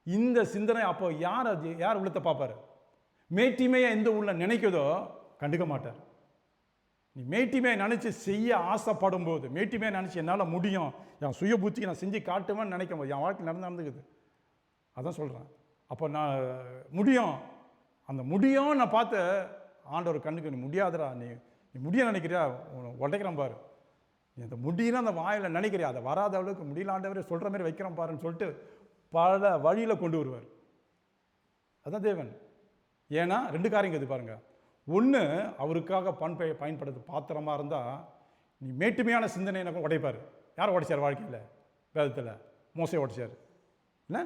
இந்த சிந்தனை அப்போ யார் உள்ளத்தை பார்ப்பார்? மேட்டிமையாக எந்த உள்ள நினைக்கிறதோ கண்டுக்க மாட்டார். நீ மேட்டிமையை நினச்சி செய்ய ஆசைப்படும் போது, மேட்டிமையை நினச்சி என்னால் முடியும், என் சுய புத்திக்கு நான் செஞ்சு காட்டுவேன்னு நினைக்கும் போது என் வாழ்க்கை நடந்துக்குது. அதான் சொல்கிறேன். அப்போ நான் முடியும், அந்த முடியும் நான் பார்த்து ஆண்டவர் கண்ணுக்கு நீ முடியாதரா, நீ முடிய நினைக்கிறியா, உடைக்கிறேன் பாரு, இந்த முடியல அந்த வாயில் நினைக்கிறியா, அதை வராத அளவுக்கு முடியல ஆண்டவரே சொல்கிற மாதிரி வைக்கிறோம் பாருன்னு சொல்லிட்டு பல வழியில் கொண்டு வருவார். அதான் தேவன். ஏன்னா 2 காரியங்க இது பாருங்கள். ஒன்று, அவருக்காக பயன்படுத்த பாத்திரமாக இருந்தால் நீ மேட்டுமையான சிந்தனை உடைப்பார். யாரை உடைச்சார் வாழ்க்கையில்? வேதத்தில் மோசையை உடைச்சார் இல்லை?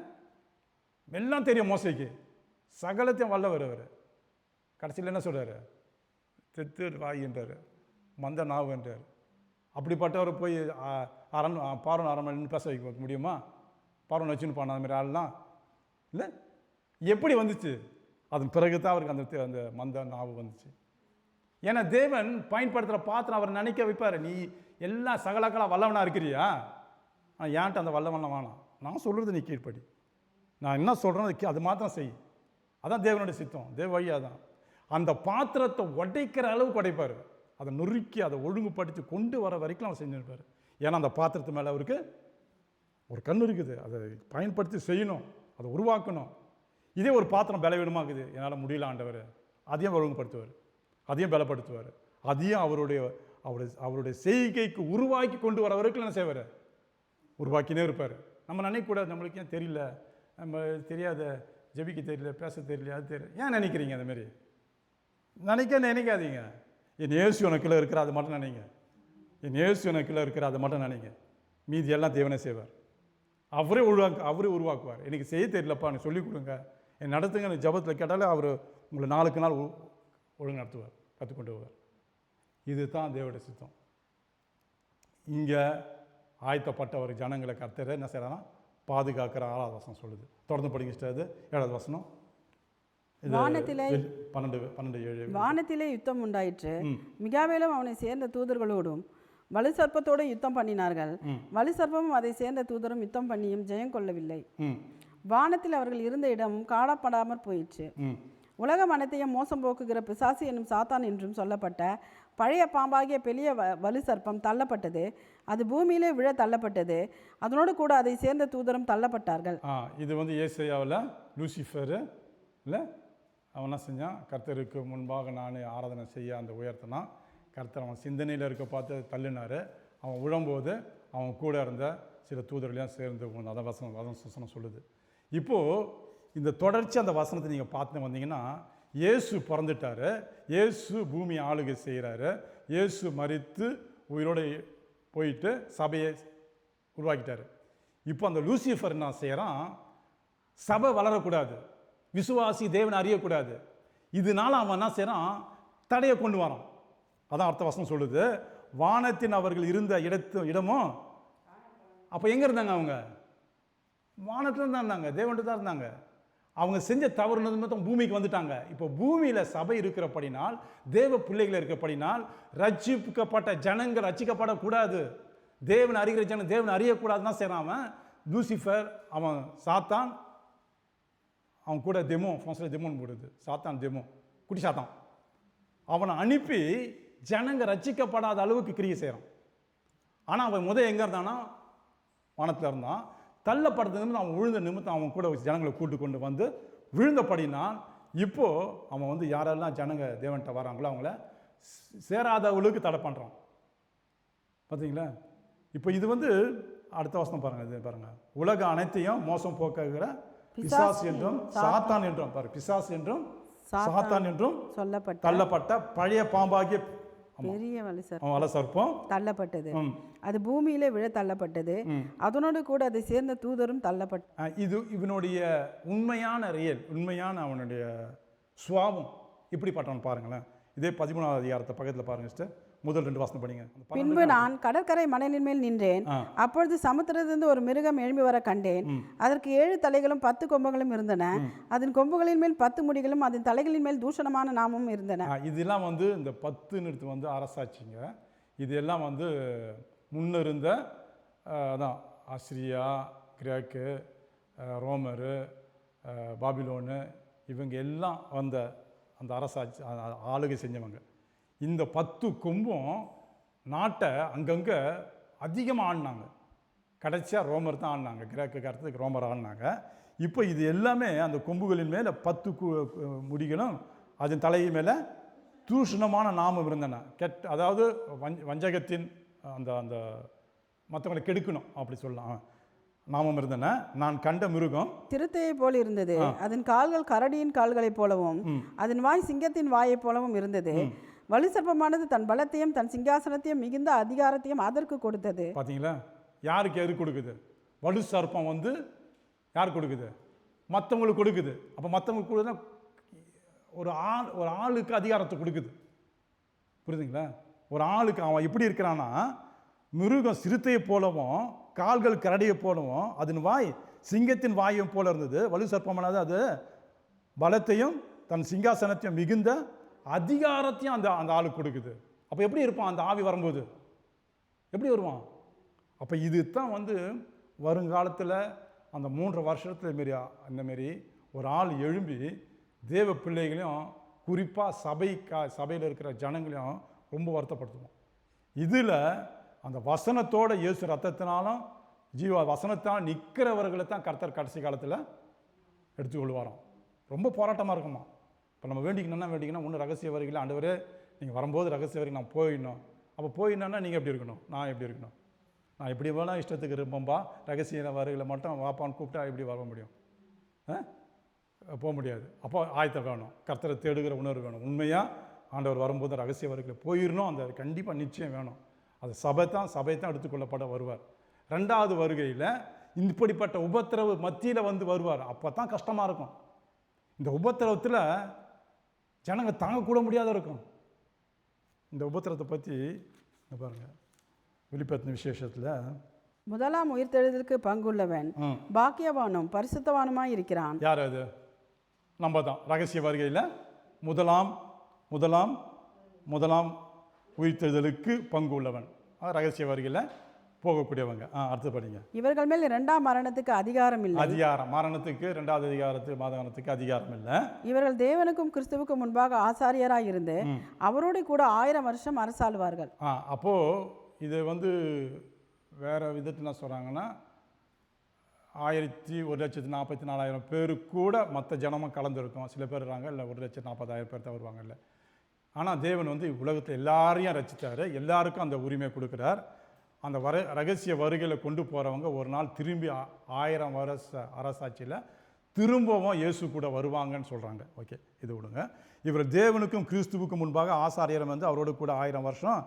எல்லாம் தெரியும் மோசைக்கு, சகலத்தையும் வல்லவர் அவர். கடைசியில் என்ன சொல்கிறார்? தெத்து வாய் என்றார், மந்த நாவு என்றார். அப்படிப்பட்டவர் போய் பார்வோன் அரண்மனை பேச வைக்க முடியுமா? பார்வோன் வச்சுன்னு போன அந்த மாதிரி ஆள்லாம் இல்லை. எப்படி வந்துச்சு? அதன் பிறகு தான் அவருக்கு அந்த மந்த நாவு வந்துச்சு. ஏன்னா தேவன் பயன்படுத்துகிற பாத்திரம் அவர் நினைக்க வைப்பார். நீ எல்லாம் சகலக்கெல்லாம் வல்லவனாக இருக்கிறியா? ஆனால் ஏன்ட்ட அந்த வல்லவன்லாம் வேணாம், நான் சொல்கிறது நீ கீழ்ப்படி, நான் என்ன சொல்கிறேன்னு அது மாத்திரம் செய். அதான் தேவனுடைய சித்தம், தேவ வழியாக தான். அந்த பாத்திரத்தை உடைக்கிற அளவுக்கு உடைப்பார். அதை நொறுக்கி அதை ஒழுங்குபடுத்தி கொண்டு வர வரைக்கும் அவர் செஞ்சுருப்பார். ஏன்னா அந்த பாத்திரத்து மேலே அவருக்கு ஒரு கண் இருக்குது, அதை பயன்படுத்தி செய்யணும், அதை உருவாக்கணும். இதே ஒரு பாத்திரம் பலவீனமாகுது, என்னால் முடியல ஆண்டவர், அதையும் ஒழுங்குபடுத்துவார், அதையும் பலப்படுத்துவார், அதையும் அவருடைய செய்கைக்கு உருவாக்கி கொண்டு வர வரைக்கும் என்ன செய்வார்? உருவாக்கினே இருப்பார். நம்ம நினைக்கக்கூடாது, நம்மளுக்கு ஏன் தெரியல, நம்ம தெரியாத, ஜெபிக்க தெரியல, பேச தெரியல, அது தெரியல. ஏன் நினைக்கிறீங்க? அதுமாரி நினைக்காதீங்க. என் இயேசு உனக்குள்ள இருக்கிற அதை மட்டும் நினைங்க. என் இயேசு உனக்குள்ள இருக்கிற அதை மட்டும் நினைங்க. மீதி எல்லாம் தேவனே செய்வார். அவரே உருவாக்குவார். எனக்கு செய்ய தெரியலப்பா, எனக்கு சொல்லிக் கொடுங்க, என் நடத்துங்க, எனக்கு ஜபத்தில் கேட்டாலே அவர் உங்களை நாளுக்கு நாள் ஒழுங்கு நடத்துவார், கற்றுக்கொண்டு வருவார். இது தான் தேவனுடைய சித்தம். இங்கே ஆயத்தப்பட்ட ஒரு ஜனங்களை கர்த்தரை என்ன செய்யறாங்கன்னா பாதுகாக்கிற 6வது வசனம் சொல்லுது. தொடர்ந்து படிங்க சிஸ்டர். அது 7வது வசனம். வானத்திலே 12:7. வானத்திலே யுத்தம் உண்டாயிற்று, மிகாவேலும் அவனை சேர்ந்த தூதர்களோடும் வலு சர்ப்பத்தோடு யுத்தம் பண்ணினார்கள். வலு சர்ப்பமும் அதை சேர்ந்த தூதரும் யுத்தம் பண்ணியும் ஜெயம் கொள்ளவில்லை. வானத்தில் அவர்கள் இருந்த இடமும் காணப்படாமற் போயிற்று. உலகம் அனைத்தையும் மோசம் போக்குகிற பிசாசு என்னும் சாத்தான் என்றும் சொல்லப்பட்ட பழைய பாம்பாகிய பெரிய வலு சர்ப்பம் தள்ளப்பட்டது. அது பூமியிலே விழ தள்ளப்பட்டது. அதனோடு கூட அதை சேர்ந்த தூதரும் தள்ளப்பட்டார்கள். இது ஏசாயாவில் லூசிஃபர் இல்லை, அவன் என்ன செஞ்சான்? கர்த்தருக்கு முன்பாக நான் ஆராதனை செய்ய அந்த உயர்த்தினா, கர்த்தர் அவன் சிந்தனையில் இருக்க பார்த்து தள்ளினார். அவன் விழும்போது அவன் கூட இருந்த சில தூதர்களையும் சேர்ந்து அதான் வசனம் சொல்லுது. இப்போது இந்த தொடர்ச்சி அந்த வசனத்தை நீங்கள் பார்த்து வந்தீங்கன்னா, இயேசு பிறந்துட்டார், இயேசு பூமி ஆளுகை செய்கிறாரு, இயேசு மரித்து உயிரோடு போயிட்டு சபையை உருவாக்கிட்டார். இப்போ அந்த லூசிஃபர் என்ன செய்கிறான்? சபை வளரக்கூடாது, விசுவாசி தேவனை அறியக்கூடாது, இதனால அவன் என்ன செய்கிறான்? தடையை கொண்டு வரான். அதான் அடுத்த வசனம் சொல்லுது, வானத்தின் அவர்கள் இருந்த இடமும். அப்போ எங்கே இருந்தாங்க? அவங்க வானத்தில் தான் இருந்தாங்க, தேவன்ட்டு தான் இருந்தாங்க. அவங்க செஞ்ச தவறு நிமித்தம் பூமிக்கு வந்துட்டாங்க. இப்போ பூமியில் சபை இருக்கிறபடினால், தேவ பிள்ளைகள் இருக்கிறபடினால், ரட்சிக்கப்பட்ட ஜனங்கள் ரட்சிக்கப்படக்கூடாது, தேவன் அறிகிற ஜனம் தேவன் அறியக்கூடாதுன்னா செய்கிறான் அவன். லூசிஃபர், அவன் சாத்தான், அவன் கூட டெமோன் போடுது, சாத்தான் டெமோ, குட்டி சாத்தான். அவனை அனுப்பி ஜனங்க ரட்சிக்கப்படாத அளவுக்கு கிரியை செய்கிறான். ஆனால் அவன் எங்கே இருந்தானா? வானத்தில் இருந்தான். தள்ளப்படுறது நிமித்தம் அவன் விழுந்த நிமித்தம் அவன் கூட ஜனங்களை கூட்டு கொண்டு வந்து விழுந்தபடினால், இப்போது அவன் யாரெல்லாம் ஜனங்க தேவன்கிட்ட வராங்களோ அவங்கள சேராதவளுக்கு தடை பண்ணுறான். பார்த்தீங்களா? இப்போ இது அடுத்த வசனம் பாருங்கள். இது பாருங்கள், உலக அனைத்தையும் மோசம் போக்குகிற பிசாசு என்றும் சாத்தான் என்றும், பாரு, பிசாசு என்றும் சாத்தான் என்றும் தள்ளப்பட்ட பழைய பாம்பாகிய பெரிய வலு சர்ப்பம் தள்ளப்பட்டது. அது பூமியிலே விழ தள்ளப்பட்டது. அதனோடு கூட அதை சேர்ந்த தூதரும் தள்ளப்பட்ட. இது இவனுடைய உண்மையான அவனுடைய சுவாபம் இப்படிப்பட்டவன் பாருங்களேன். இதே 13வது அதிகாரத்தை பக்கத்தில் பாருங்க சிஸ்டர், முதல் 2 வசனம் படிங்க. பின்பு நான் கடற்கரை மணலின் மேல் நின்றேன். அப்பொழுது சமுத்திரத்திலிருந்து ஒரு மிருகம் எழும்பி வர கண்டேன். அதற்கு 7 தலைகளும் 10 கொம்புகளும் இருந்தன. அதன் கொம்புகளின் மேல் 10 முடிகளும், அதன் தலைகளின் மேல் தூஷணமான நாமமும் இருந்தன. இதெல்லாம் இந்த 10 அரசாட்சிங்க. இதெல்லாம் முன்னிருந்த அதான் ஆஸ்திரியா, கிரேக்கு, ரோமரு, பாபிலோனு, இவங்க எல்லாம் அந்த அரசாட்சி ஆளுகை செஞ்சவங்க. இந்த 10 கொம்பும் நாட்டை அங்கங்கே அதிகமாக ஆடினாங்க. கடைசியாக ரோமர் தான் ஆடினாங்க, கிரேக்கு அடுத்ததுக்கு ரோமர் ஆடினாங்க. இப்போ இது எல்லாமே அந்த கொம்புகளின் மேலே 10 முடிகளும், அதன் தலையின் மேலே தூஷணமான நாமம் இருந்தன. அதாவது வஞ்சகத்தின் அந்த அந்த மற்றவங்களை கெடுக்கணும் அப்படி சொல்லலாம். நாமம் இருந்தன, நான் கண்ட மிருகம் திருத்தையை போல் இருந்தது, அதன் கால்கள் கரடியின் கால்களைப் போலவும் அதன் வாய் சிங்கத்தின் வாயைப் போலவும் இருந்தது. வலு சர்ப்பமானது தன் பலத்தையும் தன் சிங்காசனத்தையும் மிகுந்த அதிகாரத்தையும் அதற்கு கொடுத்தது. பார்த்தீங்களா, யாருக்கு எது கொடுக்குது? வலு சர்ப்பம் வந்து யார் கொடுக்குது? மற்றவங்களுக்கு கொடுக்குது. அப்போ மற்றவங்களுக்கு கொடுக்குதுன்னா ஒரு ஆளுக்கு அதிகாரத்தை கொடுக்குது. புரியுதுங்களா? ஒரு ஆளுக்கு அவன் எப்படி இருக்கிறான்னா, மிருகம் சிறுத்தையை போலவும் கால்கள் கரடியை போலவும் அதன் வாய் சிங்கத்தின் வாயும் போல இருந்தது. வலு சர்ப்பமானது அது பலத்தையும் தன் சிங்காசனத்தையும் மிகுந்த அதிகாரத்தையும் அந்த அந்த ஆளுக்கு கொடுக்குது. அப்போ எப்படி இருப்பான் அந்த ஆவி வரும்போது? எப்படி வருவான்? அப்போ இது தான் வந்து வருங்காலத்தில் அந்த 3 வருஷத்துல மாரி இந்தமாரி ஒரு ஆள் எழும்பி தேவ பிள்ளைகளையும் குறிப்பாக சபையில் இருக்கிற ஜனங்களையும் ரொம்ப வருத்தப்படுத்துவோம். இதில் அந்த வசனத்தோட இயேசு ரத்தத்தினாலும் வசனத்தால் நிற்கிறவர்களை தான் கர்த்தர் கடைசி காலத்தில் எடுத்துக்கொள்வாராம். ரொம்ப போராட்டமாக இருக்குமா. இப்போ நம்ம வேண்டிக்கணும்னா ஒன்று ரகசிய வருகையில் ஆண்டவரே நீங்கள் வரும்போது ரகசிய வரைக்கும் நான் போயிடணும். அப்போ போயிடணுன்னா நீங்கள் எப்படி இருக்கணும்? நான் எப்படி இருக்கணும்? நான் எப்படி வேணால் இஷ்டத்துக்கு இருப்போம்பா, ரகசிய வருகையில் மட்டும் வாப்பான்னு கூப்பிட்டா எப்படி வர முடியும்? போக முடியாது. அப்போ ஆயத்தம் வேணும், கர்த்தரை தேடுகிற உணர்வு வேணும். உண்மையாக ஆண்டவர் வரும்போது ரகசிய வருகையில் போயிடணும். அந்த கண்டிப்பாக நிச்சயம் வேணும். அது சபை தான் எடுத்துக்கொள்ளப்பட வருவார். 2வது வருகையில் இப்படிப்பட்ட உபத்திரவு மத்தியில் வந்து வருவார். அப்போ தான் கஷ்டமாக இருக்கும். இந்த உபத்திரவத்தில் ஜனங்க தாங்கக்கூட முடியாத இருக்கும். இந்த உபத்திரத்தை பற்றி பாருங்கள், வெளிப்படுத்தின விசேஷத்தில் முதலாம் உயிர்த்தெழுதலுக்கு பங்குள்ளவன் பாக்கியவானும் பரிசுத்தவானுமாய் இருக்கிறான். யார் அது? நம்ம தான். ரகசிய வருகையில் முதலாம் உயிர்த்தெழுதலுக்கு பங்கு உள்ளவன், ரகசிய வருகையில் போகக்கூடியவங்க. அடுத்து படிங்க. இவர்கள் மேல் 2ஆம் மரணத்துக்கு அதிகாரம் இல்லை. மரணத்துக்கு 2வது மரணத்துக்கு அதிகாரம் இல்லை. இவர்கள் தேவனுக்கும் கிறிஸ்துவுக்கும் முன்பாக ஆசாரியராய் இருந்து அவரோடு கூட 1000 வருஷம் அரசாளுவார்கள். அப்போ இது வந்து வேற விதத்தில் என்ன சொல்றாங்கன்னா, 1,44,000 பேரு கூட மற்ற ஜனமும் கலந்துருக்கும். சில பேர் இருக்காங்க, இல்லை 1,40,000 பேர் தான் வருவாங்க. இல்லை, ஆனால் தேவன் வந்து உலகத்தில் எல்லாரையும் ரசித்தார், எல்லாருக்கும் அந்த உரிமை கொடுக்குறார். அந்த ரகசிய வருகையில் கொண்டு போகிறவங்க ஒரு நாள் திரும்பி 1000 வருஷ அரசாட்சியில் திரும்பவும் இயேசு கூட வருவாங்கன்னு சொல்கிறாங்க. ஓகே, இது விடுங்க. இவர் தேவனுக்கும் கிறிஸ்துவுக்கும் முன்பாக ஆசாரியர் வந்து அவரோடு கூட 1000 வருஷம்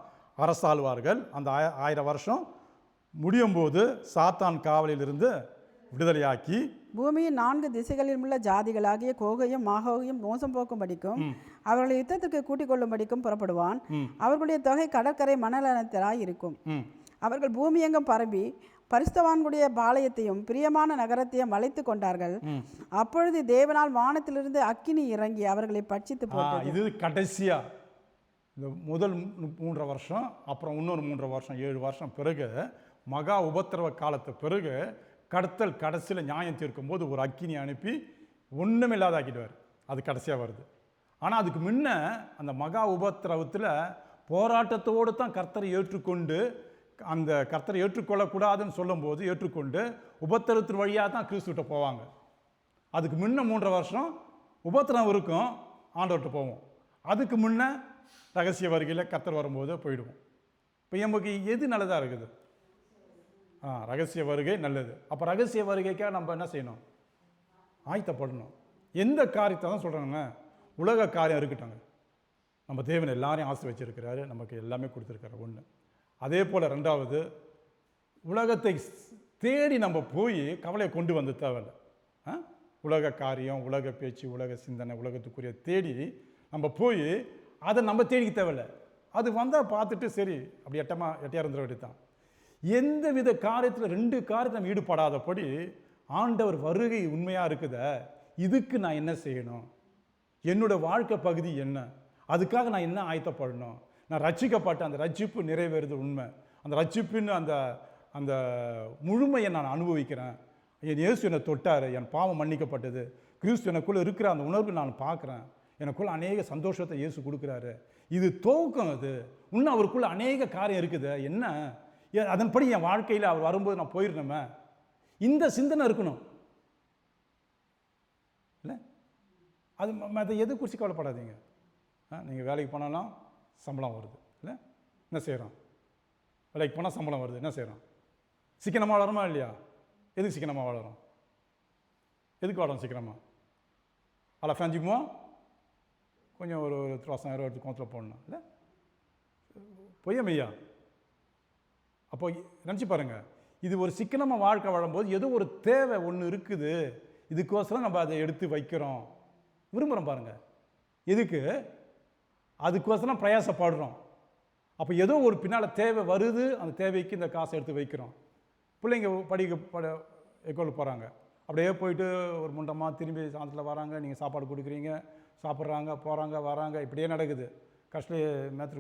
அரசாளுவார்கள். அந்த 1000 வருஷம் முடியும் போது சாத்தான் காவலிலிருந்து விடுதலையாக்கி பூமியின் 4 திசைகளில் உள்ள ஜாதிகளாகிய கோகையும் மாகோகையும் மோசம் போக்கும்படிக்கும் அவர்களை யுத்தத்துக்கு கூட்டிக் கொள்ளும்படிக்கும் புறப்படுவான். அவர்களுடைய தொகை கடற்கரை மணலனத்திலாய் இருக்கும். அவர்கள் பூமியெங்கும் பரம்பி பரிசுத்தவான்களுடைய பாளையத்தையும் பிரியமான நகரத்தையும் வளைத்து கொண்டார்கள். அப்பொழுது தேவனால் வானத்திலிருந்து அக்கினி இறங்கி அவர்களை பட்சித்து போட்டது. இது கடைசியா இந்த முதல் 3 வருஷம், அப்புறம் இன்னொரு 3 வருஷம், 7 வருஷம் பிறகு மகா உபத்திரவ காலத்து பிறகு கடத்தல் கடைசியில் நியாயம் தீர்க்கும் போது ஒரு அக்கினி அனுப்பி ஒன்றுமில்லாத ஆக்கிடுவார். அது கடைசியாக வருது. ஆனால் அதுக்கு முன்ன அந்த மகா உபத்திரவத்தில் போராட்டத்தோடு தான் கர்த்தரை ஏற்றுக்கொண்டு, அந்த கர்த்தரை ஏற்றுக்கொள்ளக்கூடாதுன்னு சொல்லும்போது ஏற்றுக்கொண்டு உபத்திரத்தின் வழியாக தான் கிறிஸ்துவிட்ட போவாங்க. அதுக்கு முன்ன 3 வருஷம் உபத்திரம் இருக்கும், ஆண்டவர்கிட்ட போவோம். அதுக்கு முன்ன ரகசிய வருகையில் கர்த்தர் வரும்போது போயிடுவோம். இப்போ நமக்கு எது நல்லதாக இருக்குது? ரகசிய வருகை நல்லது. அப்போ ரகசிய வருகைக்காக நம்ம என்ன செய்யணும்? ஆயத்தப்படணும். எந்த காரியத்தை தான் சொல்கிறாங்க, உலக காரியம் இருக்கட்டாங்க. நம்ம தேவன் எல்லாரையும் ஆசை வச்சிருக்கிறாரு, நமக்கு எல்லாமே கொடுத்துருக்காரு. ஒன்று. அதே போல் 2வது, உலகத்தை தேடி நம்ம போய் கவலையை கொண்டு வந்து தேவையில்லை. உலக காரியம், உலக பேச்சு, உலக சிந்தனை, உலகத்துக்குரிய தேடி நம்ம போய் அதை நம்ம தேடிக்க தேவையில்லை. அது வந்தால் பார்த்துட்டு சரி அப்படி எட்டியா இருந்துட வேண்டியதான். எந்த வித காரியத்தில் 2 காரியத்தில் நம்ம ஈடுபடாதபடி ஆண்டவர் வருகை உண்மையாக இருக்குத, இதுக்கு நான் என்ன செய்யணும், என்னோட வாழ்க்கை பகுதி என்ன, அதுக்காக நான் என்ன ஆயத்தப்படணும், நான் ரட்சிக்கப்பட்ட அந்த ரட்சிப்பு நிறைவேறுது உண்மை, அந்த ரட்சிப்புன்னு அந்த அந்த முழுமையை நான் அனுபவிக்கிறேன், என் இயேசு என்னை தொட்டார், என் பாவம் மன்னிக்கப்பட்டது, கிறிஸ்து எனக்குள்ளே இருக்கிற அந்த உணர்வு நான் பார்க்குறேன், எனக்குள்ள அநேக சந்தோஷத்தை இயேசு கொடுக்குறாரு, இது துவக்கம். அது இன்னும் அவருக்குள்ள அநேக காரியம் இருக்குது, என்ன அதன்படி என் வாழ்க்கையில் அவர் வரும்போது நான் போயிடணுமே, இந்த சிந்தனை இருக்கணும். இல்லை, அது அதை எது குறித்து கவலைப்படாதீங்க. நீங்கள் வேலைக்கு போனாலும் சம்பளம் வருது, இல்லை என்ன செய்கிறோம், வேலைக்கு போனால் சம்பளம் வருது, என்ன செய்கிறோம்? சிக்கனமாக வளருமா இல்லையா? எதுக்கு சிக்கனமாக வளரும்? எதுக்கு வளரும் சிக்கனமாக? அதில் ஃப்ரெஞ்சுக்குமோ கொஞ்சம் ஒரு 3000 எடுத்து கோத்தில் போடணும் இல்லை? பொய்யா மெய்யா? அப்போ நினச்சி பாருங்கள், இது ஒரு சிக்கனமாக வாழ்க்கை வாழும்போது ஏதோ ஒரு தேவை ஒன்று இருக்குது, இதுக்கோசரம் நம்ம அதை எடுத்து வைக்கிறோம், விரும்புகிறோம் பாருங்கள். எதுக்கு? அதுக்கோசரம் பிரயாசப்படுறோம். அப்போ ஏதோ ஒரு பின்னால் தேவை வருது, அந்த தேவைக்கு இந்த காசை எடுத்து வைக்கிறோம். பிள்ளைங்க எக்கோலுக்கு போகிறாங்க, அப்படியே போயிட்டு ஒரு முண்டமாக திரும்பி சாயந்தரத்தில் வராங்க, நீங்கள் சாப்பாடு கொடுக்குறீங்க, சாப்பிட்றாங்க, போகிறாங்க, வராங்க, இப்படியே நடக்குது. கடைசியில்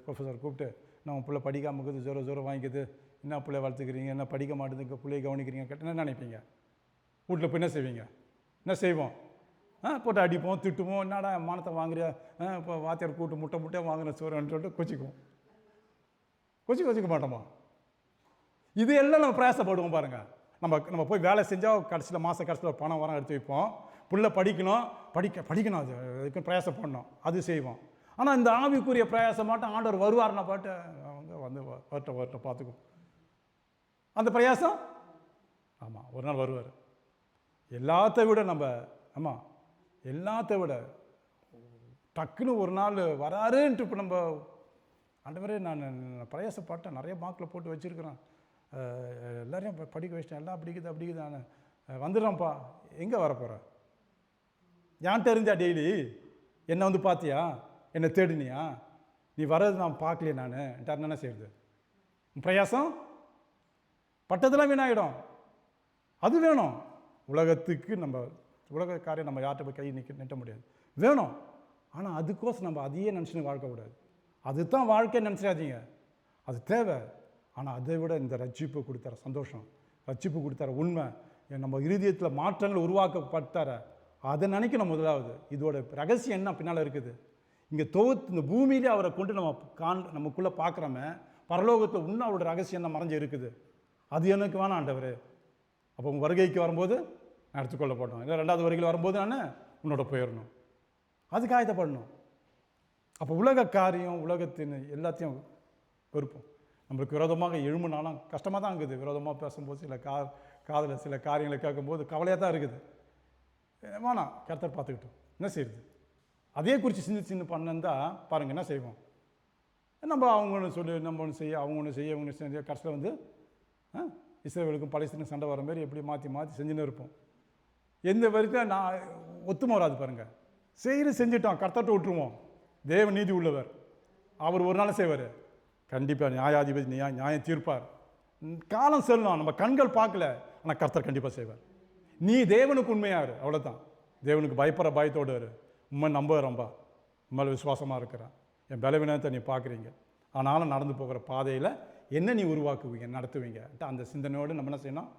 ப்ரொஃபஸர் கூப்பிட்டு, நம்ம பிள்ளை படிக்காமல் இருக்குது, ஜோரம் வாங்கிக்குது, என்ன பிள்ளை வளர்த்துக்கிறீங்க, என்ன படிக்க மாட்டேதுங்க, பிள்ளையை கவனிக்கிறீங்க, கேட்டால் என்ன நினைப்பீங்க? வீட்டில் போய் என்ன செய்வீங்க? என்ன செய்வோம்? போட்டு அடிப்போம், திட்டுவோம், என்னடா மானத்தை வாங்குறியா, இப்போ வாத்தியார் கூட்டு முட்டை வாங்குற சோறுன்னு சொல்லிட்டு கொச்சிக்க மாட்டோமா? இது எல்லாம் நம்ம பிரயாசப்படுவோம் பாருங்கள். நம்ம போய் வேலை செஞ்சால் கடைசியில் மாத கடைசியில் பணம் வரம் எடுத்து வைப்போம். பிள்ளை படிக்கணும், அதுக்கு பிரயாசம் பண்ணணும், அது செய்வோம். ஆனால் இந்த ஆவிக்குரிய பிரயாசம் மாட்டோம். ஆண்டவர் வருவார்னா பாட்டு அவங்க வந்து வரட்ட பார்த்துக்கும் அந்த பிரயாசம். ஆமாம், ஒரு நாள் வருவார். எல்லாத்த விட எல்லாத்த விட டக்குன்னு ஒரு நாள் வராருன்ட்டு இப்போ நம்ம ஆண்டவரே நான் பிரயாசப்பட்டேன், நிறைய மார்க்கில் போட்டு வச்சுருக்கிறேன், எல்லாரையும் படிக்க வச்சிட்டேன், எல்லாம் அப்படிக்குது நான் வந்துடுறேன்ப்பா. எங்கே வரப்போகிறேன்? ஏன் தெரிஞ்சா டெய்லி என்னை வந்து பார்த்தியா, என்னை தேடினியா, நீ வர்றது நான் பார்க்கலையே நான் என்ன செய்யுது? பிரயாசம் பட்டதெல்லாம் வீணாகிடும். அது வேணும் உலகத்துக்கு. உலக காரியம் நம்ம யார்கிட்ட போய் கை நிட்ட முடியாது, வேணும். ஆனால் அதுக்கோசம் நம்ம அதையே நினச்சின்னு வாழ்க்கக்கூடாது. அதுதான் வாழ்க்கையை நினச்சிடாதீங்க, அது தேவை. ஆனால் அதை விட இந்த ரட்சிப்பு கொடுத்தார சந்தோஷம், ரட்சிப்பு கொடுத்தார உண்மை, நம்ம இருதயத்தில் மாற்றங்கள் உருவாக்கப்பட்டார, அதை நினைக்கணும் முதலாவது. இதோட ரகசியம் என்ன பின்னால் இருக்குது? இங்கே இந்த பூமியிலே அவரை கொண்டு நமக்குள்ளே பார்க்குறோமே, பரலோகத்தில் இன்னும் அவரோட ரகசியம் என்ன மறைஞ்சு இருக்குது. அது எனக்கு வேணாம் ஆண்டவர். அப்போ உங்கள் வருகைக்கு வரும்போது நான் எடுத்துக்கொள்ளப்படணும், இல்லை 2வது வருகையில் வரும்போது நான் உன்னோட போயிடணும், அதுக்கு ஆயத்தப்படணும். அப்போ உலக காரியம், உலகத்தின் எல்லாத்தையும் வெறுப்போம். நம்மளுக்கு விரோதமாக எழும்புனாலும் கஷ்டமாக தான் இருக்குது. விரோதமாக பேசும்போது காதில் சில காரியங்களை கேட்கும்போது கவலையாக தான் இருக்குது. வேணாம், கர்த்தர் பார்த்துக்கிட்டோம், என்ன செய்யுது? அதே குறித்து சின்ன பண்ணா பாருங்கள் என்ன செய்வோம். நம்ம அவங்க ஒன்று சொல்லி, நம்ம ஒன்று செய்ய, அவங்க ஒன்று செய்ய, அவங்க செஞ்ச, கடைசியில் வந்து இஸ்ரவேலுக்கும் பலஸ்தீனுக்கும் சண்டை வர மாதிரி எப்படி மாற்றி செஞ்சுன்னு இருப்போம். எந்த வரைக்கும் நான் ஒத்துமை வராது பாருங்கள். செஞ்சுட்டோம், கர்த்தர்ட்ட விட்டுருவோம். தேவ நீதி உள்ளவர், அவர் ஒரு நாள் செய்வார், கண்டிப்பாக நியாயாதிபதி நியாயம் தீர்ப்பார். காலம் செல்லணும், நம்ம கண்கள் பார்க்கல, ஆனால் கர்த்தர் கண்டிப்பாக செய்வார். நீ தேவனுக்கு உண்மையாரு, அவ்வளோதான். தேவனுக்கு பயப்படுற பயத்தோடு இரு. உண்மை நம்புகிறம்பா, உண்மையில விசுவாசமாக இருக்கிறான். என் பலவீனத்தை நீ பார்க்குறீங்க, ஆனாலும் நடந்து போகிற பாதையில் என்ன நீ உருவாக்குவீங்க, நடத்துவீங்க. அந்த சிந்தனையோடு நம்ம என்ன செய்யணும்?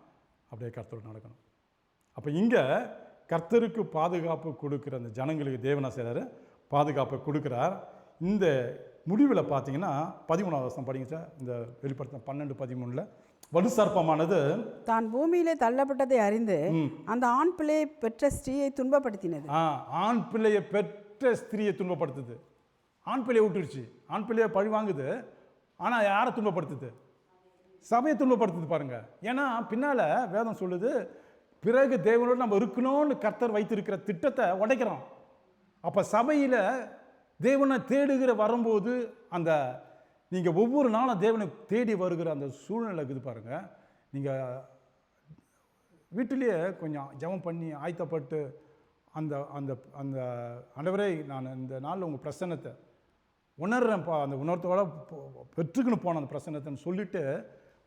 அப்படியே கர்த்தரோடு நடக்கணும். அப்போ இங்கே கர்த்தருக்கு பாதுகாப்பு கொடுக்குற அந்த ஜனங்களுக்கு தேவனா செய்கிறாரு, பாதுகாப்பை கொடுக்குறார். இந்த முடிவில் பார்த்தீங்கன்னா 13வது வசனம் படிங்க சார். இந்த வெளிப்படுத்தின 12:13 வலுசர்ப்பமானது தான் பூமியிலே தள்ளப்பட்டதை அறிந்து அந்த ஆண் பிள்ளையை பெற்ற ஸ்திரீயை துன்பப்படுத்தினது. ஆண் பிள்ளையை பெற்ற ஸ்திரீயை துன்பப்படுத்துது. ஆண் பிள்ளையை விட்டுருச்சு, ஆண் பிள்ளையை பழி வாங்குது. ஆனால் யாரை துன்பப்படுத்துது? சபையை துன்பப்படுத்துது பாருங்க. ஏன்னா பின்னால் வேதம் சொல்லுது, பிறகு தேவனோடு நம்ம இருக்கணும்னு கர்த்தர் வைத்திருக்கிற திட்டத்தை உடைக்கிறோம். அப்போ சபையில் தேவனை தேடுகிற வரும்போது அந்த நீங்கள் ஒவ்வொரு நாளும் தேவனை தேடி வருகிற அந்த சூழ்நிலை இருக்குது பாருங்கள். நீங்கள் வீட்டிலேயே கொஞ்சம் ஜெபம் பண்ணி ஆயத்தப்பட்டு அந்த அந்த அந்த ஆண்டவரே நான் இந்த நாளில் உங்கள் பிரசன்னத்தை உணர்றேன்ப்பா, அந்த உணர்த்தோட பெற்றுக்கணும் போன அந்த பிரசன்னத்தைன்னு சொல்லிவிட்டு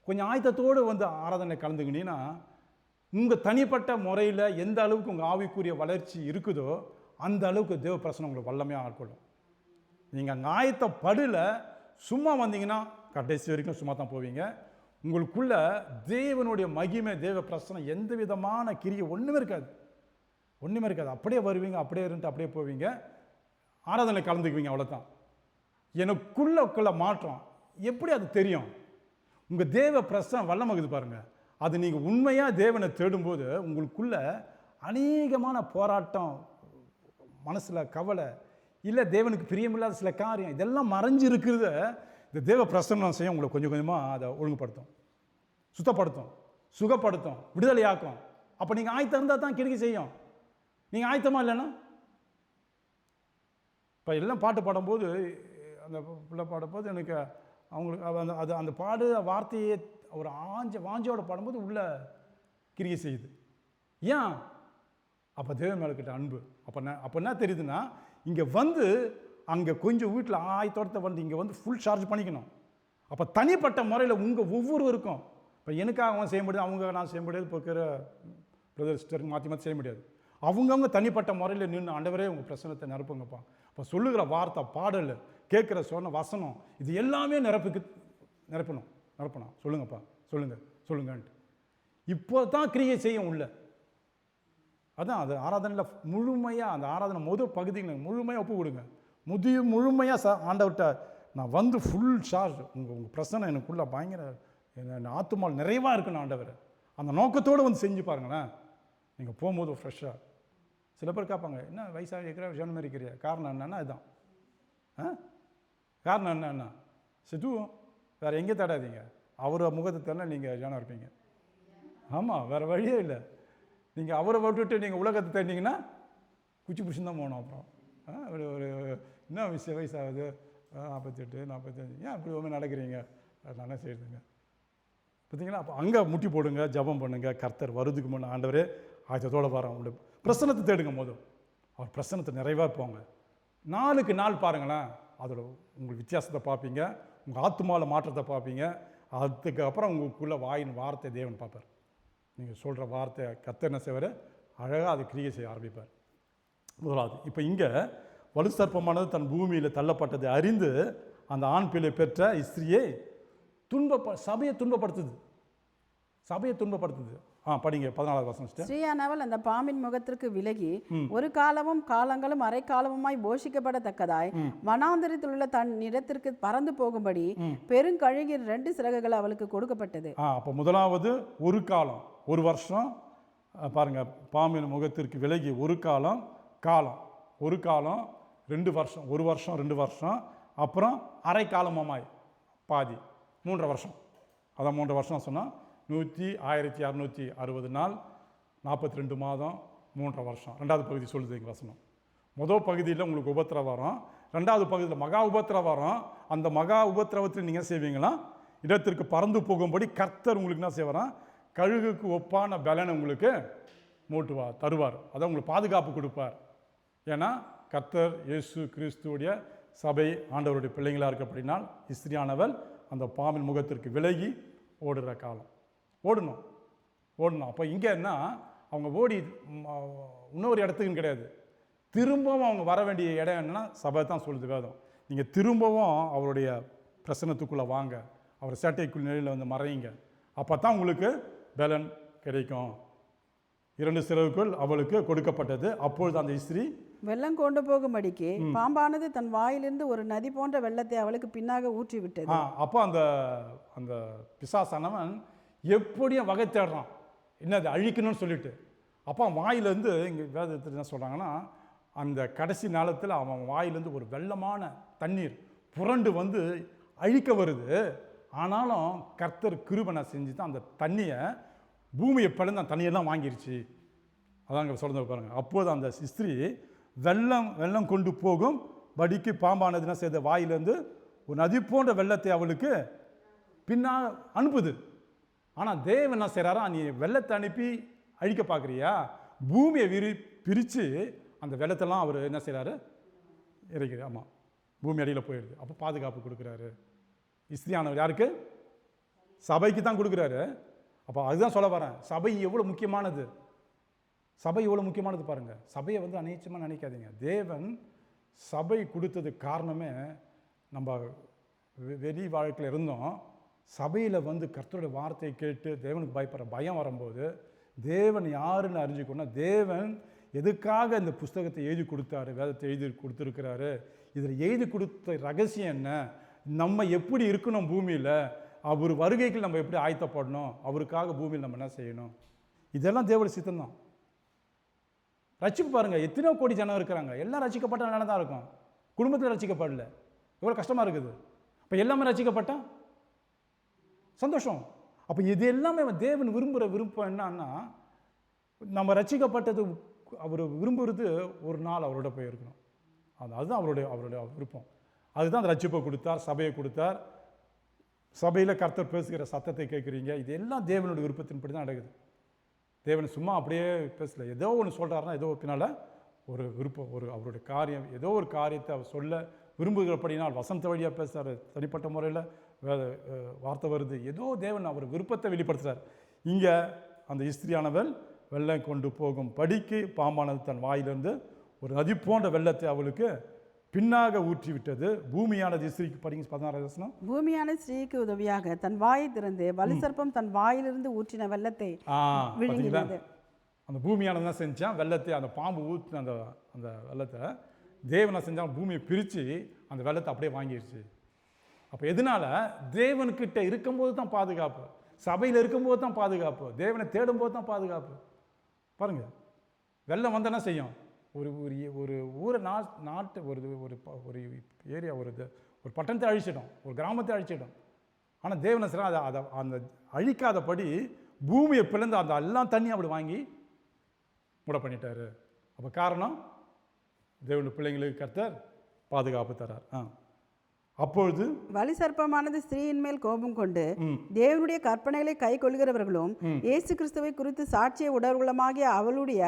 கொஞ்சம் ஆயத்தத்தோடு வந்து ஆராதனை கலந்துக்கினீங்கன்னா உங்கள் தனிப்பட்ட முறையில் எந்த அளவுக்கு உங்கள் ஆவிக்குரிய வளர்ச்சி இருக்குதோ அந்த அளவுக்கு தேவ பிரசனம் உங்களுக்கு வல்லமையாக ஆட்கொள்ளும். நீங்கள் அங்கே ஆயத்தப்படல சும்மா வந்தீங்கன்னா கடைசி வரைக்கும் சும்மா தான் போவீங்க. உங்களுக்குள்ள தேவனுடைய மகிமை, தேவ பிரசனம், எந்த விதமான கிரியை ஒன்றுமே இருக்காது. அப்படியே வருவீங்க, அப்படியே இருந்து அப்படியே போவீங்க, ஆராதனை கலந்துக்குவீங்க, அவ்வளோதான். எனக்குள்ள மாற்றம் எப்படி அது தெரியும்? உங்கள் தேவ பிரசனம் வல்லமகுது பாருங்கள். அது நீங்கள் உண்மையாக தேவனை தேடும்போது உங்களுக்குள்ள அநேகமான போராட்டம், மனசில் கவலை, இல்லை தேவனுக்கு பிரியமில்லாத சில காரியம், இதெல்லாம் மறைஞ்சு இருக்கிறத இந்த தேவ பிரசன்னம் செய்ய உங்களை கொஞ்சம் கொஞ்சமாக அதை ஒழுங்குபடுத்தும், சுத்தப்படுத்தும், சுகப்படுத்தும், விடுதலையாக்கும். அப்போ நீங்கள் ஆயத்தம் இருந்தால் தான் கிரிக்கை செய்யும். நீங்கள் ஆயத்தமாக இல்லைன்னா, இப்போ எல்லாம் பாட்டு பாடும்போது அந்த பிள்ளை பாடும்போது எனக்கு அவங்களுக்கு அந்த அது அந்த பாடு வார்த்தையை ஒரு வாஞ்சோட பாடும்போது உள்ள கிரியை செய்யுது. ஏன்? அப்போ தேவன் மேலே கிட்ட அன்பு. அப்போ என்ன தெரியுதுன்னா, இங்கே வந்து அங்கே கொஞ்சம் வீட்டில் ஆயத்தோட்டத்தை வந்து இங்கே வந்து ஃபுல் சார்ஜ் பண்ணிக்கணும். அப்போ தனிப்பட்ட முறையில் உங்கள் ஒவ்வொருவருக்கும், இப்போ எனக்காக அவன் செய்ய முடியாது, அவங்க நான் செய்ய முடியாது, இப்போ இருக்கிற பிரதர் சிஸ்டருக்கு மாற்றி செய்ய முடியாது. அவங்கவுங்க தனிப்பட்ட முறையில் நின்று ஆண்டவரே உங்கள் பிரச்சனத்தை நிரப்புங்கப்பா. இப்போ சொல்லுகிற வார்த்தை, பாடல், கேட்குற சொன்ன வசனம், இது எல்லாமே நிரப்பணும். சொல்லுங்கப்பா, சொல்லுங்கன்ட்டு இப்போ தான் கிரியை செய்யும் உள்ள. அதான் அது ஆராதனையில் முழுமையாக, அந்த ஆராதனை முதல் பகுதிகளை முழுமையாக ஒப்பு கொடுங்க. முழுமையாக ஆண்டவர்கிட்ட நான் வந்து ஃபுல் சார்ஜ், உங்கள் பிரச்சனை எனக்குள்ள பயங்கர என் ஆத்துமால் நிறைவாக இருக்குன்னு ஆண்டவர் அந்த நோக்கத்தோடு வந்து செஞ்சு பாருங்களேன். நீங்கள் போகும்போது ஃப்ரெஷ்ஷாக. சில பேர் கேட்பாங்க, என்ன வயசாக இருக்கிற ஜனம் இருக்கிறியா? காரணம் என்னன்னா இதுதான். காரணம் என்னன்னா சிதுவும் வேறு எங்கே தேடாதீங்க, அவரை முகத்தை தேடினா நீங்கள் ஜனம் இருப்பீங்க. ஆமாம், வேறு வழியே இல்லை. நீங்கள் அவரை விட்டுட்டு நீங்கள் உலகத்தை தேடினீங்கன்னா குச்சி பிடிச்சி தான் போகணும். அப்புறம் ஒரு என்ன வயசாகுது, 48 45, ஏன் இப்படி ஒன்று நடக்கிறீங்க? அதனால செய்யுதுங்க. பார்த்தீங்களா? அப்போ அங்கே முட்டி போடுங்க, ஜபம் பண்ணுங்க. கர்த்தர் வருதுக்கு முன்னே ஆண்டவரே ஆயத்தத்தோடு வரோம். அவங்களுடைய பிரசனத்தை தேடுங்க. போதும் அவர் பிரசனத்தை நிறைவாக போங்க. நாளுக்கு நாள் பாருங்களேன், அதோட உங்களுக்கு வித்தியாசத்தை பார்ப்பீங்க, உங்கள் ஆத்துமாவில் மாற்றத்தை பார்ப்பீங்க. அதுக்கப்புறம் உங்களுக்குள்ள வாயின் வார்த்தை தேவன் பார்ப்பார். நீங்கள் சொல்கிற வார்த்தை கர்த்தர் என்ன செய்வார்? அழகாக அதை கிரியை செய்ய ஆரம்பிப்பார். முதலாவது, இப்போ இங்கே வலுசர்ப்பமானது தன் பூமியில் தள்ளப்பட்டதை அறிந்து அந்த ஆண் பிள்ளை பெற்ற ஸ்திரியை சபையை துன்பப்படுத்துது. படிங்க 14வது வசனம். ஸ்ரீயானவள் அந்த பாம்பின் முகத்திற்கு விலகி ஒரு காலமும் காலங்களும் அரை காலமுமாய் போஷிக்கப்படத்தக்கதாய் வனாந்தரத்தில் உள்ள தன் இடத்திற்கு பறந்து போகும்படி பெருங்கழுகின் 2 சிறகுகள் அவளுக்கு கொடுக்கப்பட்டது. அப்போ முதலாவது ஒரு காலம், ஒரு வருஷம். பாருங்க, பாம்பின் முகத்திற்கு விலகி ஒரு காலம், ஒரு காலம் 2 வருஷம், ஒரு வருஷம் 2 வருஷம், அப்புறம் அரை காலமாய் பாதி 3 வருஷம். அதான் 3 வருஷம் சொன்னால் 1660 நாள், 42 மாதம், 3 வருஷம். 2வது பகுதி சொல்லுது எங்கள் வசனம். முதல் பகுதியில் உங்களுக்கு உபத்திரவம் வரும், 2வது பகுதியில் மகா உபத்திரவம் வரும். அந்த மகா உபத்திரவத்தில் நீங்கள் செய்வீங்களா? இடத்திற்கு பறந்து போகும்படி கர்த்தர் உங்களுக்கு என்ன செய்வாராம்? கழுகுக்கு ஒப்பான பலனை உங்களுக்கு தருவார். அதான் உங்களுக்கு பாதுகாப்பு கொடுப்பார். ஏன்னா கர்த்தர் இயேசு கிறிஸ்துவுடைய சபை ஆண்டவருடைய பிள்ளைங்களாக இருக்க அப்படின்னால் ஸ்திரியானவள் அந்த பாம்பின் முகத்திற்கு விலகி ஓடுற காலம். ஓடணும். அப்போ இங்கே என்ன, அவங்க ஓடி இன்னொரு இடத்துக்குன்னு கிடையாது, திரும்பவும் அவங்க வர வேண்டிய இடம் என்னன்னா சபை தான் சொல்லுது வேதம். நீங்கள் திரும்பவும் அவருடைய பிரசனத்துக்குள்ளே வாங்க, அவர் சேட்டைக்குள் நிலையில் வந்து மறையுங்க. அப்போ தான் உங்களுக்கு பலன் கிடைக்கும். 2 சிறகுகள் அவளுக்கு கொடுக்கப்பட்டது. அப்பொழுது அந்த ஸ்திரீ வெள்ளம் கொண்டு போகும்படிக்கு பாம்பானது தன் வாயிலிருந்து ஒரு நதி போன்ற வெள்ளத்தை அவளுக்கு பின்னாக ஊற்றி விட்டது. அப்போ அந்த பிசாசானவன் எப்படியும் வகை தேடுறான், என்னது அழிக்கணும்னு சொல்லிட்டு. அப்போ வாயிலேருந்து இங்கே வேதத்தில் என்ன சொல்கிறாங்கன்னா, அந்த கடைசி நாளத்தில் அவன் வாயிலேருந்து ஒரு வெள்ளமான தண்ணீர் புரண்டு வந்து அழிக்க வருது. ஆனாலும் கர்த்தர் கிருபை செஞ்சு தான் அந்த தண்ணியை, பூமியை பிளந்து அந்த தண்ணியெல்லாம் வாங்கிருச்சு. அதான் இங்கே சொல்றது பாருங்க. அப்போது அந்த ஸ்திரீ வெள்ளம் கொண்டு போகும் படிக்கு பாம்பானதுன்னா செய்த வாயிலேருந்து ஒரு நதி போன்ற வெள்ளத்தை அவளுக்கு பின்னா அனுப்புது. ஆனால் தேவன் என்ன செய்கிறாரா, நீ வெள்ளத்தை அனுப்பி அழிக்க பார்க்குறியா, பூமியை பிரித்து அந்த வெள்ளத்தெல்லாம் அவர் என்ன செய்கிறாரு, இறைக்கிறார். ஆமாம், பூமி அடியில் போயிடுது. அப்போ பாதுகாப்பு கொடுக்குறாரு. ஸ்திரியானவர் யாருக்கு? சபைக்கு தான் கொடுக்குறாரு. அப்போ அதுதான் சொல்ல வரேன், சபை எவ்வளோ முக்கியமானது. பாருங்கள். சபையை வந்து அநீச்சமாக நினைக்காதீங்க. தேவன் சபை கொடுத்தது காரணமே, நம்ம வெளி வாழ்க்கையில் இருந்தோம், சபையில் வந்து கர்த்தருடைய வார்த்தையை கேட்டு தேவனுக்கு பயப்படுற பயம் வரும்போது தேவன் யாருன்னு அறிஞ்சுக்கணும். தேவன் எதுக்காக இந்த புஸ்தகத்தை எழுதி கொடுத்தாரு, வேதத்தை எழுதி கொடுத்துருக்கிறாரு, இதில் எழுதி கொடுத்த ரகசியம் என்ன, நம்ம எப்படி இருக்கணும் பூமியில், அவர் வருகைக்கு நம்ம எப்படி ஆயத்தப்படணும், அவருக்காக பூமியில் நம்ம என்ன செய்யணும், இதெல்லாம் தேவனுடைய சித்தம் தான். ரட்சிப்பு பாருங்கள், எத்தனையோ கோடி ஜனம் இருக்கிறாங்க, எல்லாம் ரட்சிக்கப்பட்ட நல்லா தான் இருக்கும். குடும்பத்தில் ரட்சிக்கப்படல, எவ்வளோ கஷ்டமாக இருக்குது. இப்போ இப்போ எல்லாமே ரசிக்கப்பட்டா சந்தோஷம். அப்போ இது எல்லாமே தேவன் விரும்புகிற விருப்பம் என்னன்னா, நம்ம ரசிக்கப்பட்டது அவர் விரும்புகிறது ஒரு நாள் அவரோட போய் இருக்கணும். அதுதான் அவருடைய விருப்பம். அதுதான் அந்த ரட்சிப்பை கொடுத்தார், சபையை கொடுத்தார். சபையில் கர்த்தர் பேசுகிற சத்தத்தை கேட்குறீங்க. இது எல்லாம் தேவனுடைய விருப்பத்தின்படி தான் நடக்குது. தேவன் சும்மா அப்படியே பேசல. ஏதோ ஒன்று சொல்கிறாருன்னா ஏதோ பின்னால் ஒரு விருப்பம், ஒரு அவருடைய காரியம், ஏதோ ஒரு காரியத்தை அவர் சொல்ல விரும்புகிறபடினால் வசந்த வழியாக பேசுகிறார். தனிப்பட்ட முறையில் வார்த்தை வருது. ஏதோ தேவன் அவர் விருப்பத்தை வெளிப்படுத்துகிறார். இங்கே அந்த இஸ்திரியானவள் வெள்ளம் கொண்டு போகும் படிக்கு பாம்பானது தன் வாயிலிருந்து ஒரு நதி போன்ற வெள்ளத்தை அவளுக்கு பின்னாக ஊற்றி விட்டது. பூமியானது ஸ்திரீக்கு படிங்க 16 வசனம். பூமியான ஸ்திரீக்கு உதவியாக தன் வாயை திறந்து வலுசர்ப்பம் தன் வாயிலிருந்து ஊற்றின வெள்ளத்தை விழுங்கினது. அந்த பூமியானது தான் செஞ்சான் வெள்ளத்தை, அந்த பாம்பு ஊற்றின அந்த வெள்ளத்தை தேவனை செஞ்சான் பூமியை பிரித்து அந்த வெள்ளத்தை அப்படியே வாங்கிடுச்சு. அப்போ எதனால? தேவன்கிட்ட இருக்கும்போது தான் பாதுகாப்பு, சபையில் இருக்கும்போது தான் பாதுகாப்பு, தேவனை தேடும்போது தான் பாதுகாப்பு. பாருங்கள், வெள்ளம் வந்தனா செய்யும். ஒரு ஒரு ஊரை நாட்டு ஒரு ஏரியா ஒரு பட்டணத்தை அழிச்சிடும், ஒரு கிராமத்தை அழிச்சிடும். ஆனால் தேவனை சில அதை அந்த அழிக்காதபடி பூமியை பிளந்து அந்த எல்லாம் தண்ணி அப்படி வாங்கி மூட பண்ணிட்டாரு. அப்போ காரணம் தேவனுடைய பிள்ளைங்களுக்கு கர்த்தர் பாதுகாப்பு தரார். அப்பொழுது வலுசர்ப்பமானது ஸ்திரீயின் மேல் கோபம் கொண்டு தேவனுடைய கற்பனைகளை கை கொள்கிறவர்களும் இயேசு கிறிஸ்துவை குறித்து சாட்சிய உடற்குலமாகிய அவளுடைய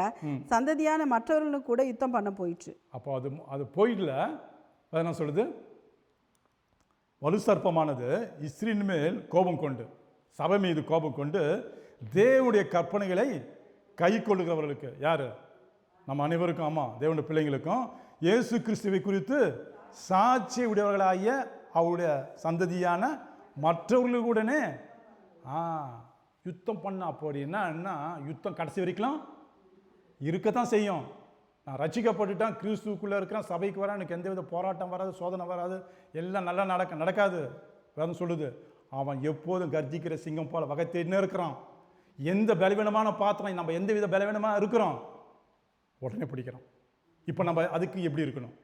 சந்ததியான மற்றவர்களும் கூட யுத்தம் பண்ண போயிற்று. அப்போ அது போயிடல. என்ன சொல்லுது? வலுசர்ப்பமானது ஸ்திரீயின் மேல் கோபம் கொண்டு, சபை மீது கோபம் கொண்டு தேவனுடைய கற்பனைகளை கை கொள்ளுகிறவர்களுக்கு, யாரு? நம்ம அனைவருக்கும், ஆமாம், தேவனுடைய பிள்ளைங்களுக்கும் இயேசு கிறிஸ்துவை குறித்து சாட்சி உடையவர்களாகிய அவருடைய சந்ததியான மற்றவர்களுடனே யுத்தம் பண்ண. அப்படின்னா என்ன? யுத்தம் கடைசி வரைக்கும் இருக்கத்தான் செய்யும். நான் ரட்சிக்கப்பட்டுட்டான், கிறிஸ்துக்குள்ளே இருக்கிறேன், சபைக்கு வரேன், எனக்கு எந்தவித போராட்டம் வராது, சோதனை வராது, எல்லாம் நல்லா நடக்காது. வேறு சொல்லுது, அவன் எப்போதும் கர்ஜிக்கிற சிங்கம் போல வகை தேடினே இருக்கிறான். எந்த பலவீனமான பாத்திரம், நம்ம எந்த வித பலவீனமாக இருக்கிறோம், உடனே பிடிக்கிறோம். இப்போ நம்ம அதுக்கு எப்படி இருக்கணும்?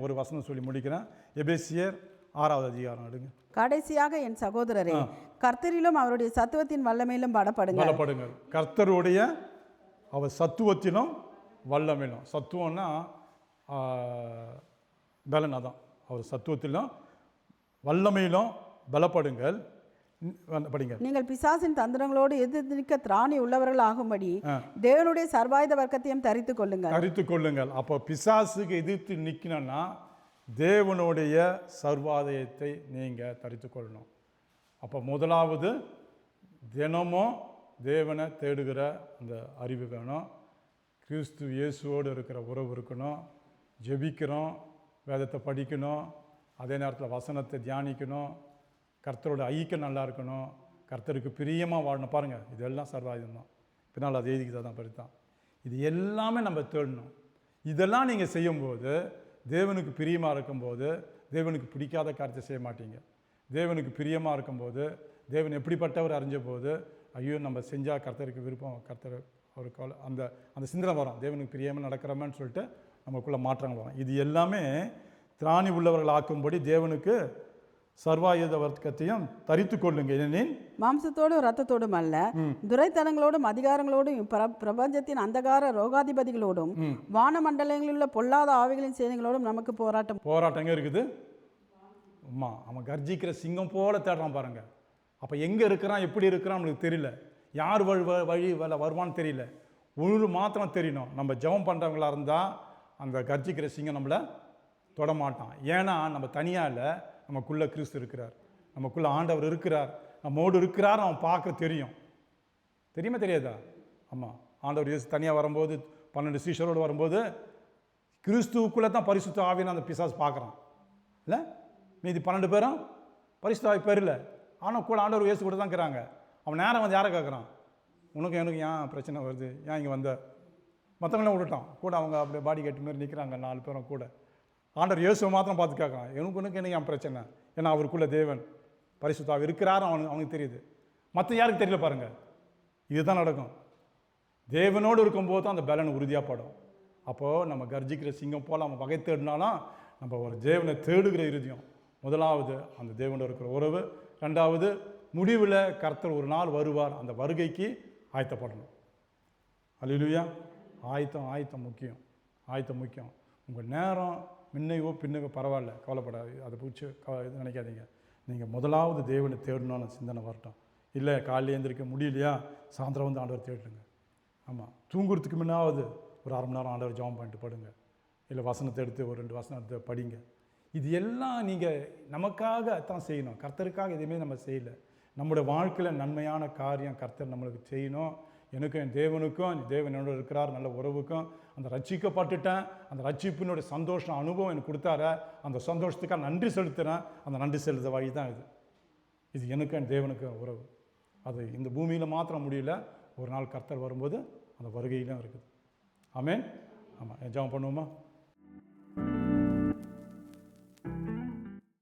ஒரு வசனம் சொல்லி முடிக்கிறேன். எபேசியர் 6வது அதிகாரம் எடுங்க. கடைசியாக என் சகோதரரே, கர்த்தரிலும் அவருடைய சத்துவத்தின் வல்லமையிலும் பலப்படுங்கள். கர்த்தருடைய அவர் சத்துவத்திலும் வல்லமையிலும், சத்துவம்னா பலன், அதான் அவர் சத்துவத்திலும் வல்லமையிலும் பலப்படுங்கள். படிங்க. நீங்கள் பிசாசின் தந்திரங்களோடு எதிர்த்து நிற்க திராணி உள்ளவர்கள் ஆகும்படி தேவனுடைய சர்வாயுத வர்க்கத்தையும் தரித்து கொள்ளுங்கள். அப்போ பிசாசுக்கு எதிர்த்து நிற்கணும்னா தேவனுடைய சர்வாதயத்தை நீங்கள் தரித்து கொள்ளணும். அப்போ முதலாவது தினமும் தேவனை தேடுகிற அந்த அறிவு வேணும். கிறிஸ்து இயேசுவோடு இருக்கிற உறவு இருக்கணும். ஜெபிக்கிறோம், வேதத்தை படிக்கணும், அதே நேரத்தில் வசனத்தை தியானிக்கணும், கர்த்தரோட ஐக்கியம் நல்லா இருக்கணும், கர்த்தருக்கு பிரியமாக வாழணும். பாருங்கள், இதெல்லாம் சர்வாயுதம் தான். பின்னால் அது எழுதிக்கிட்டு தான் படித்தான். இது எல்லாமே நம்ம தேடணும். இதெல்லாம் நீங்கள் செய்யும்போது தேவனுக்கு பிரியமாக இருக்கும்போது தேவனுக்கு பிடிக்காத காரியத்தை செய்ய மாட்டீங்க. தேவனுக்கு பிரியமாக இருக்கும்போது, தேவன் எப்படிப்பட்டவர் அறிஞ்ச போது, ஐயோ நம்ம செஞ்சால் கர்த்தருக்கு விருப்பம், கர்த்தர் அவருக்கு அந்த அந்த சிந்தனை வரும். தேவனுக்கு பிரியமாக நடக்கிறோமேன்னு சொல்லிட்டு நமக்குள்ளே மாற்றங்கள் வரும். இது எல்லாமே திராணி உள்ளவர்கள் ஆக்கும்படி தேவனுக்கு சர்வாயுத வர்க்கத்தையும் தரித்து கொள்ளுங்க. ஏனெனில் மாம்சத்தோடும் இரத்தத்தோடும் அல்ல, துரைத்தனங்களோடும் அதிகாரங்களோடும் பிரபஞ்சத்தின் அந்தகார ரோகாதிபதிகளோடும் வானமண்டலங்களில் உள்ள பொல்லாத ஆவிகளின் சேனைகளோடும் நமக்கு போராட்டம் இருக்குது. அம்மா, அவன் கர்ஜிக்கிற சிங்கம் போல தேடுறான் பாருங்க. அப்போ எங்கே இருக்கிறான், எப்படி இருக்கிறான் நம்மளுக்கு தெரியல. யார் வழி வருவான்னு தெரியல. ஒரு மாத்திரம் தெரியணும், நம்ம ஜெபம் பண்ணுறவங்களா இருந்தால் அந்த கர்ஜிக்கிற சிங்கம் நம்மளை தொடமாட்டான். ஏன்னா நம்ம தனியாக இல்லை, நமக்குள்ளே கிறிஸ்து இருக்கிறார், நமக்குள்ளே ஆண்டவர் இருக்கிறார், நம்மோடு இருக்கிறார். அவன் பார்க்க தெரியுமா தெரியாதா? ஆமாம், ஆண்டவர் இயேசு தனியாக வரும்போது 12 சீஷரோடு வரும்போது கிறிஸ்துவுக்குள்ளே தான் பரிசுத்த ஆவியான அந்த பிசாசு பார்க்குறான். இல்லை, மீதி 12 பேரும் பரிசுத்த ஆவி பேர் இல்லை, ஆனால் கூட ஆண்டவர் இயேசு கூட தான் இருக்கிறாங்க. அவன் நேரம் வந்து யாரை கேட்குறான்? உனக்கு எனக்கு ஏன் பிரச்சனை வருது, ஏன் இங்கே வந்த? மற்றவங்களாம் விட்டுட்டான் கூட, அவங்க அப்படியே பாடி கட்டு மாரி நிற்கிறாங்க 4 பேரும் கூட. ஆண்டவர் இயேசுவை மாத்திரம் பார்த்து கேட்குறான், எனக்கு என் பிரச்சனை. ஏன்னா அவருக்குள்ள தேவன் பரிசுத்த ஆவி இருக்கிறாரு, அவனுக்கு தெரியுது. மற்ற யாருக்கு தெரியல பாருங்கள். இதுதான் நடக்கும். தேவனோடு இருக்கும்போது தான் அந்த பலன் உறுதியாக படும். அப்போது நம்ம கர்ஜிக்கிற சிங்கம் போல் அவன் வகை தேடினாலும் நம்ம ஒரு தேவனை தேடுகிற இருதயம், முதலாவது அந்த தேவனோட இருக்கிற உறவு, ரெண்டாவது முடிவில் கர்த்தர் ஒரு நாள் வருவார், அந்த வருகைக்கு ஆயத்தப்படணும். அல்லேலூயா. ஆயத்தம் முக்கியம். ஆயத்தம் முக்கியம். உங்கள் நேரம் முன்னையோ பின்னையோ பரவாயில்ல, கவலைப்படாது, அதை பிடிச்சி இது நினைக்காதீங்க. நீங்கள் முதலாவது தேவனை தேடணும்னு சிந்தனை வரட்டும். இல்லை காலையில் எழுந்திரிக்க முடியலையா, சாயந்தரம் வந்து ஆண்டவர் தேடுங்க. ஆமாம், தூங்குறதுக்கு முன்னாவது ஒரு அரை மணி நேரம் ஆண்டவர் ஜெபம் பண்ணிட்டு படுங்க. இல்லை வசனத்தை எடுத்து ஒரு 2 வசனம் எடுத்து படிங்க. இது எல்லாம் நீங்கள் நமக்காக தான் செய்யணும், கர்த்தருக்காக எதுவுமே நம்ம செய்யலை. நம்முடைய வாழ்க்கையில் நன்மையான காரியம் கர்த்தர் நம்மளுக்கு செய்யணும். எனக்கும் என் தேவனுக்கும், தேவன் என்னோட இருக்கிறார், நல்ல உறவுக்கும், அந்த ரட்சிக்கப்பட்டுட்டேன், அந்த ரட்சிப்பினுடைய சந்தோஷம் அனுபவம் எனக்கு கொடுத்தார, அந்த சந்தோஷத்துக்காக நன்றி செலுத்துகிறேன். அந்த நன்றி செலுத்த வழி தான் இது எனக்கும் என் தேவனுக்கும் உறவு. அது இந்த பூமியில் மாத்திரம் முடியல, ஒரு நாள் கர்த்தர் வரும்போது அந்த வருகையிலும் இருக்குது. ஆமென். ஆமாம், ஜெபம் பண்ணுவோமா?